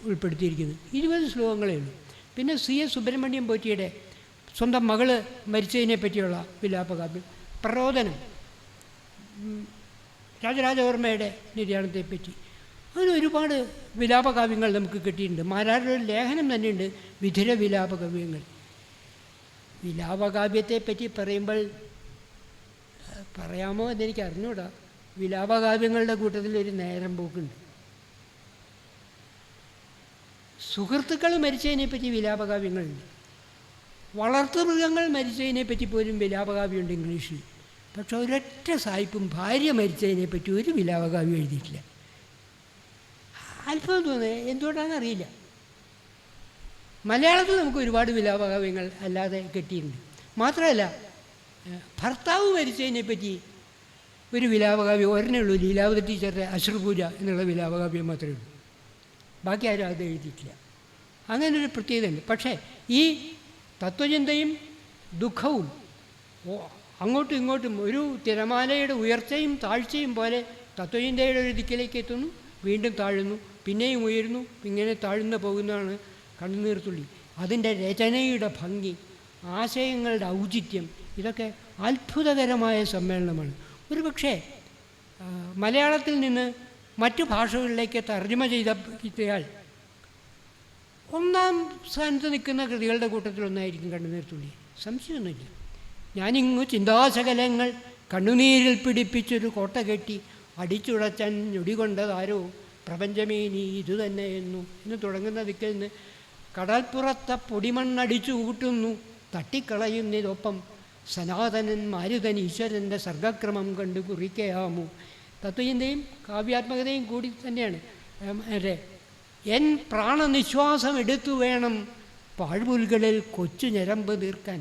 ഉൾപ്പെടുത്തിയിരിക്കുന്നത്. 20 ശ്ലോകങ്ങളേ ഉള്ളൂ. പിന്നെ C.S. സുബ്രഹ്മണ്യം പോറ്റിയുടെ സ്വന്തം മകള് മരിച്ചതിനെ പറ്റിയുള്ള വിലാപകാവ്യം, പ്രരോദനം, രാജരാജവർമ്മയുടെ നിര്യാണത്തെപ്പറ്റി, അങ്ങനെ ഒരുപാട് വിലാപകാവ്യങ്ങൾ നമുക്ക് കിട്ടിയിട്ടുണ്ട്. മാരാരുടെ ഒരു ലേഖനം തന്നെയുണ്ട്, വിധുര വിലാപകാവ്യങ്ങൾ. വിലാപകാവ്യത്തെപ്പറ്റി പറയുമ്പോൾ പറയാമോ എന്നെനിക്ക് അറിഞ്ഞൂടാ. വിലാപകാവ്യങ്ങളുടെ കൂട്ടത്തിൽ ഒരു നേരം പോക്കുണ്ട്. സുഹൃത്തുക്കൾ മരിച്ചതിനെപ്പറ്റി വിലാപകാവ്യങ്ങളുണ്ട്. വളർത്തുമൃഗങ്ങൾ മരിച്ചതിനെപ്പറ്റി പോലും വിലാപകാവ്യമുണ്ട് ഇംഗ്ലീഷിൽ. പക്ഷെ ഒരൊറ്റ സായിപ്പും ഭാര്യ മരിച്ചതിനെപ്പറ്റി ഒരു വിലാപകാവ്യം എഴുതിയിട്ടില്ല. അല്പം തോന്നുന്നത് എന്തുകൊണ്ടാണെന്നറിയില്ല. മലയാളത്തിൽ നമുക്ക് ഒരുപാട് വിലാപകാവ്യങ്ങൾ അല്ലാതെ കിട്ടിയിട്ടുണ്ട്. മാത്രമല്ല ഭർത്താവ് മരിച്ചതിനെപ്പറ്റി ഒരു വിലാപകാവ്യം ഒരെണ്ണേ ഉള്ളൂ, ലീലാവതി ടീച്ചറുടെ അശ്രുപൂജ എന്നുള്ള വിലാപകാവ്യം മാത്രമേ ഉള്ളൂ. ബാക്കി ആരും അത് എഴുതിയിട്ടില്ല. അങ്ങനൊരു പ്രത്യേകതയുണ്ട്. പക്ഷേ ഈ തത്വചിന്തയും ദുഃഖവും അങ്ങോട്ടും ഇങ്ങോട്ടും ഒരു തിരമാലയുടെ ഉയർച്ചയും താഴ്ചയും പോലെ തത്വചിന്തയുടെ ഒരു ദിക്കിലേക്ക് എത്തുന്നു, വീണ്ടും താഴുന്നു, പിന്നെയും ഉയരുന്നു, ഇങ്ങനെ താഴ്ന്നു പോകുന്നതാണ് കണ്ണുനീർത്തുള്ളി. അതിൻ്റെ രചനയുടെ ഭംഗി, ആശയങ്ങളുടെ ഔചിത്യം, ഇതൊക്കെ അത്ഭുതകരമായ സമ്മേളനമാണ്. ഒരു പക്ഷേ മലയാളത്തിൽ നിന്ന് മറ്റു ഭാഷകളിലേക്ക് തർജ്ജമ ചെയ്താൽ ഒന്നാം സ്ഥാനത്ത് നിൽക്കുന്ന കൃതികളുടെ കൂട്ടത്തിലൊന്നായിരിക്കും കണ്ണുനീർത്തുള്ളി, സംശയമൊന്നുമില്ല. ഞാനിങ്ങു ചിന്താശകലങ്ങൾ കണ്ണുനീരിൽ പിടിപ്പിച്ചൊരു കോട്ട കെട്ടി അടിച്ചുടച്ചാൻ ഞൊടികൊണ്ടതാരോ പ്രപഞ്ചമേ നീ ഇതുതന്നെ എന്ന് തുടങ്ങുന്ന ദിക്കിൽ നിന്ന് കടൽപ്പുറത്തെ പൊടിമണ്ണടിച്ചു കൂട്ടുന്നു തട്ടിക്കളയുന്നതൊപ്പം സനാതനൻ മാരുതൻ ഈശ്വരൻ്റെ സർഗക്രമം കണ്ടു കുറിക്കയാമോ. തത്വചിന്തയും കാവ്യാത്മകതയും കൂടി തന്നെയാണ്. എൻ പ്രാണനിശ്വാസം എടുത്തു വേണം പാഴ്പുൽകളിൽ കൊച്ചു ഞരമ്പ് തീർക്കാൻ.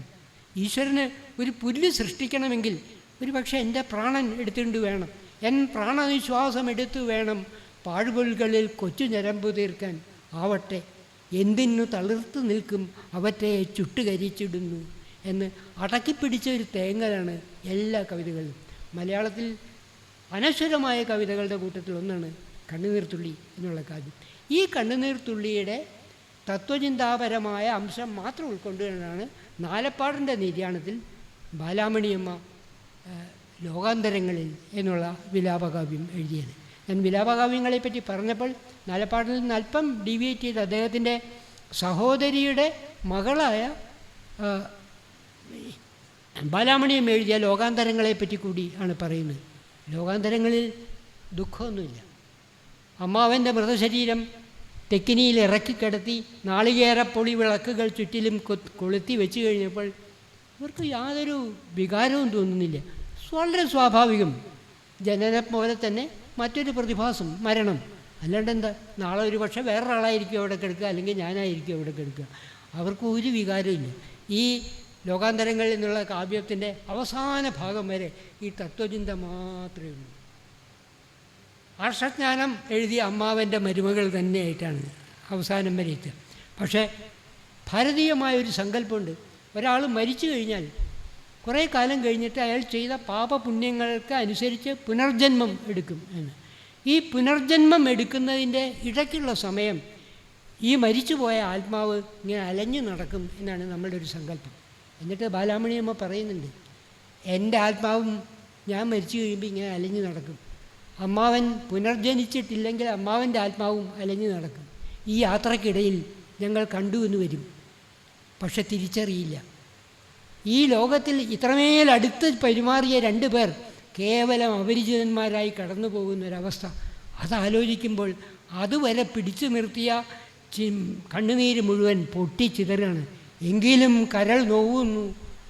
ഈശ്വരന് ഒരു പുല്ല് സൃഷ്ടിക്കണമെങ്കിൽ ഒരു പക്ഷേ എൻ്റെ പ്രാണൻ എടുത്തുകൊണ്ട് വേണം. എൻ പ്രാണനിശ്വാസം എടുത്തു വേണം പാഴ്പുൽകളിൽ കൊച്ചു ഞരമ്പ് തീർക്കാൻ. ആവട്ടെ എന്തിനു തളിർത്തു നിൽക്കും അവറ്റെ ചുട്ടുകരിച്ചിടുന്നു എന്ന് അടക്കിപ്പിടിച്ച ഒരു തേങ്ങലാണ് എല്ലാ കവിതകളും. മലയാളത്തിൽ അനശ്വരമായ കവിതകളുടെ കൂട്ടത്തിൽ ഒന്നാണ് കണ്ണുനീർത്തുള്ളി എന്നുള്ള കാവ്യം. ഈ കണ്ണുനീർത്തുള്ളിയുടെ തത്വചിന്താപരമായ അംശം മാത്രം ഉൾക്കൊണ്ടുകൊണ്ടാണ് നാലപ്പാടിൻ്റെ നിര്യാണത്തിൽ ബാലാമണിയമ്മ ലോകാന്തരങ്ങളിൽ എന്നുള്ള വിലാപകാവ്യം എഴുതിയത്. ഞാൻ വിലാപകാവ്യങ്ങളെപ്പറ്റി പറഞ്ഞപ്പോൾ നാലപ്പാടിൽ നിന്ന് അല്പം ഡീവിയേറ്റ് ചെയ്ത് അദ്ദേഹത്തിൻ്റെ സഹോദരിയുടെ മകളായ ബാലാമണിയമ്മ എഴുതിയ ലോകാന്തരങ്ങളെപ്പറ്റി കൂടി ആണ് പറയുന്നത്. ലോകാന്തരങ്ങളിൽ ദുഃഖമൊന്നുമില്ല. അമ്മാവൻ്റെ മൃതശരീരം തെക്കിനിയിൽ ഇറക്കിക്കിടത്തി നാളികേരപ്പൊളി വിളക്കുകൾ ചുറ്റിലും കൊളുത്തി വെച്ച് കഴിഞ്ഞപ്പോൾ ഇവർക്ക് യാതൊരു വികാരവും തോന്നുന്നില്ല. വളരെ സ്വാഭാവികം. ജനനം പോലെ തന്നെ മറ്റൊരു പ്രതിഭാസം, മരണം. അല്ലാണ്ട് എന്താ, നാളെ ഒരു പക്ഷേ വേറൊരാളായിരിക്കും അവിടെ കിടക്കുക, അല്ലെങ്കിൽ ഞാനായിരിക്കും അവിടെ കിടക്കുക. അവർക്ക് ഒരു വികാരമില്ല. ഈ ലോകാന്തരങ്ങൾ എന്നുള്ള കാവ്യത്തിൻ്റെ അവസാന ഭാഗം വരെ ഈ തത്വചിന്ത മാത്രമേ ഉള്ളൂ. ആർഷജ്ഞാനം എഴുതിയ അമ്മാവൻ്റെ മരുമകൾ തന്നെയായിട്ടാണ് അവസാനം വരെ എത്തുക. പക്ഷേ ഭാരതീയമായൊരു സങ്കല്പമുണ്ട്. ഒരാൾ മരിച്ചു കഴിഞ്ഞാൽ കുറേ കാലം കഴിഞ്ഞിട്ട് അയാൾ ചെയ്ത പാപപുണ്യങ്ങൾക്ക് അനുസരിച്ച് പുനർജന്മം എടുക്കും എന്ന്. ഈ പുനർജന്മം എടുക്കുന്നതിൻ്റെ ഇടയ്ക്കുള്ള സമയം ഈ മരിച്ചുപോയ ആത്മാവ് ഇങ്ങനെ അലഞ്ഞു നടക്കും എന്നാണ് നമ്മളുടെ ഒരു സങ്കല്പം. എന്നിട്ട് ബാലാമണിയമ്മ പറയുന്നുണ്ട്, എൻ്റെ ആത്മാവും ഞാൻ മരിച്ചു കഴിയുമ്പോൾ ഇങ്ങനെ അലഞ്ഞു നടക്കും. അമ്മാവൻ പുനർജനിച്ചിട്ടില്ലെങ്കിൽ അമ്മാവൻ്റെ ആത്മാവും അലഞ്ഞു നടക്കും. ഈ യാത്രക്കിടയിൽ ഞങ്ങൾ കണ്ടു എന്ന് വരും, പക്ഷെ തിരിച്ചറിയില്ല. ഈ ലോകത്തിൽ ഇത്രമേൽ അടുത്ത് പെരുമാറിയ രണ്ട് പേർ കേവലം അപരിചിതന്മാരായി കടന്നു പോകുന്നൊരവസ്ഥ, അതാലോചിക്കുമ്പോൾ അതുവരെ പിടിച്ചു നിർത്തിയ കണ്ണുനീര് മുഴുവൻ പൊട്ടിച്ചിതറാണ്. എങ്കിലും കരൾ നോവുന്നു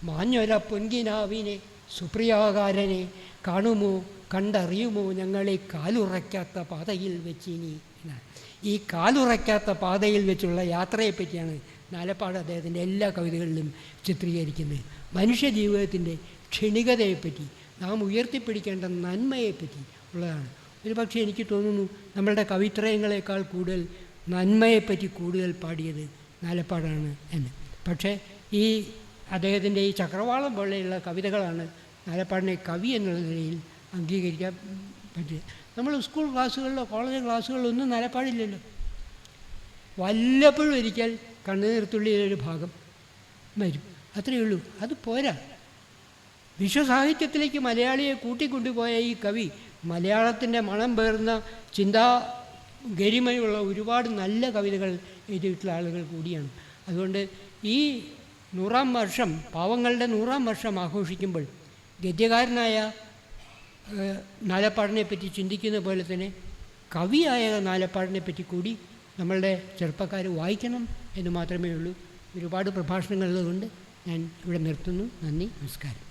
മാഞ്ഞൊര പൊൻകിനാവിനെ സുപ്രിയാകാരനെ കാണുമോ കണ്ടറിയുമോ ഞങ്ങളെ കാലുറയ്ക്കാത്ത പാതയിൽ വെച്ചിനി. ഈ കാലുറയ്ക്കാത്ത പാതയിൽ വെച്ചുള്ള യാത്രയെപ്പറ്റിയാണ് നാലപ്പാട് അദ്ദേഹത്തിൻ്റെ എല്ലാ കവിതകളിലും ചിത്രീകരിക്കുന്നത്. മനുഷ്യജീവിതത്തിൻ്റെ ക്ഷണികതയെപ്പറ്റി, നാം ഉയർത്തിപ്പിടിക്കേണ്ട നന്മയെപ്പറ്റി ഉള്ളതാണ്. ഒരു പക്ഷേ എനിക്ക് തോന്നുന്നു നമ്മളുടെ കവിത്രയങ്ങളെക്കാൾ കൂടുതൽ നന്മയെപ്പറ്റി കൂടുതൽ പാടിയത് നാലപ്പാടാണ് എന്ന്. പക്ഷേ ഈ അദ്ദേഹത്തിൻ്റെ ഈ ചക്രവാളം പോലെയുള്ള കവിതകളാണ് നാലപ്പാടിനെ കവി എന്നുള്ള നിലയിൽ അംഗീകരിക്കാൻ പറ്റുക. നമ്മൾ സ്കൂൾ ക്ലാസ്സുകളിലോ കോളേജ് ക്ലാസ്സുകളിലോ ഒന്നും നാലപ്പാടില്ലല്ലോ. വല്ലപ്പോഴും ഒരിക്കൽ കണ്ണുനീർത്തുള്ളിയിലൊരു ഭാഗം വരും, അത്രയേ ഉള്ളൂ. അത് പോരാ. വിശ്വസാഹിത്യത്തിലേക്ക് മലയാളിയെ കൂട്ടിക്കൊണ്ടുപോയ ഈ കവി മലയാളത്തിൻ്റെ മണം പേർന്ന ചിന്താ ഗരിമയുള്ള ഒരുപാട് നല്ല കവിതകൾ എഴുതിയിട്ടുള്ള ആളുകൾ കൂടിയാണ്. അതുകൊണ്ട് ഈ 100-ാം വർഷം, പാവങ്ങളുടെ 100-ാം വർഷം ആഘോഷിക്കുമ്പോൾ ഗദ്യകാരനായ നാലപ്പാടിനെ പറ്റി ചിന്തിക്കുന്ന പോലെ തന്നെ കവിയായ നാലപ്പാടിനെ പറ്റി കൂടി നമ്മളുടെ ചെറുപ്പക്കാർ വായിക്കണം എന്ന് മാത്രമേ ഉള്ളൂ. ഒരുപാട് പ്രഭാഷണങ്ങളുള്ളതുകൊണ്ട് ഞാൻ ഇവിടെ നിർത്തുന്നു. നന്ദി, നമസ്കാരം.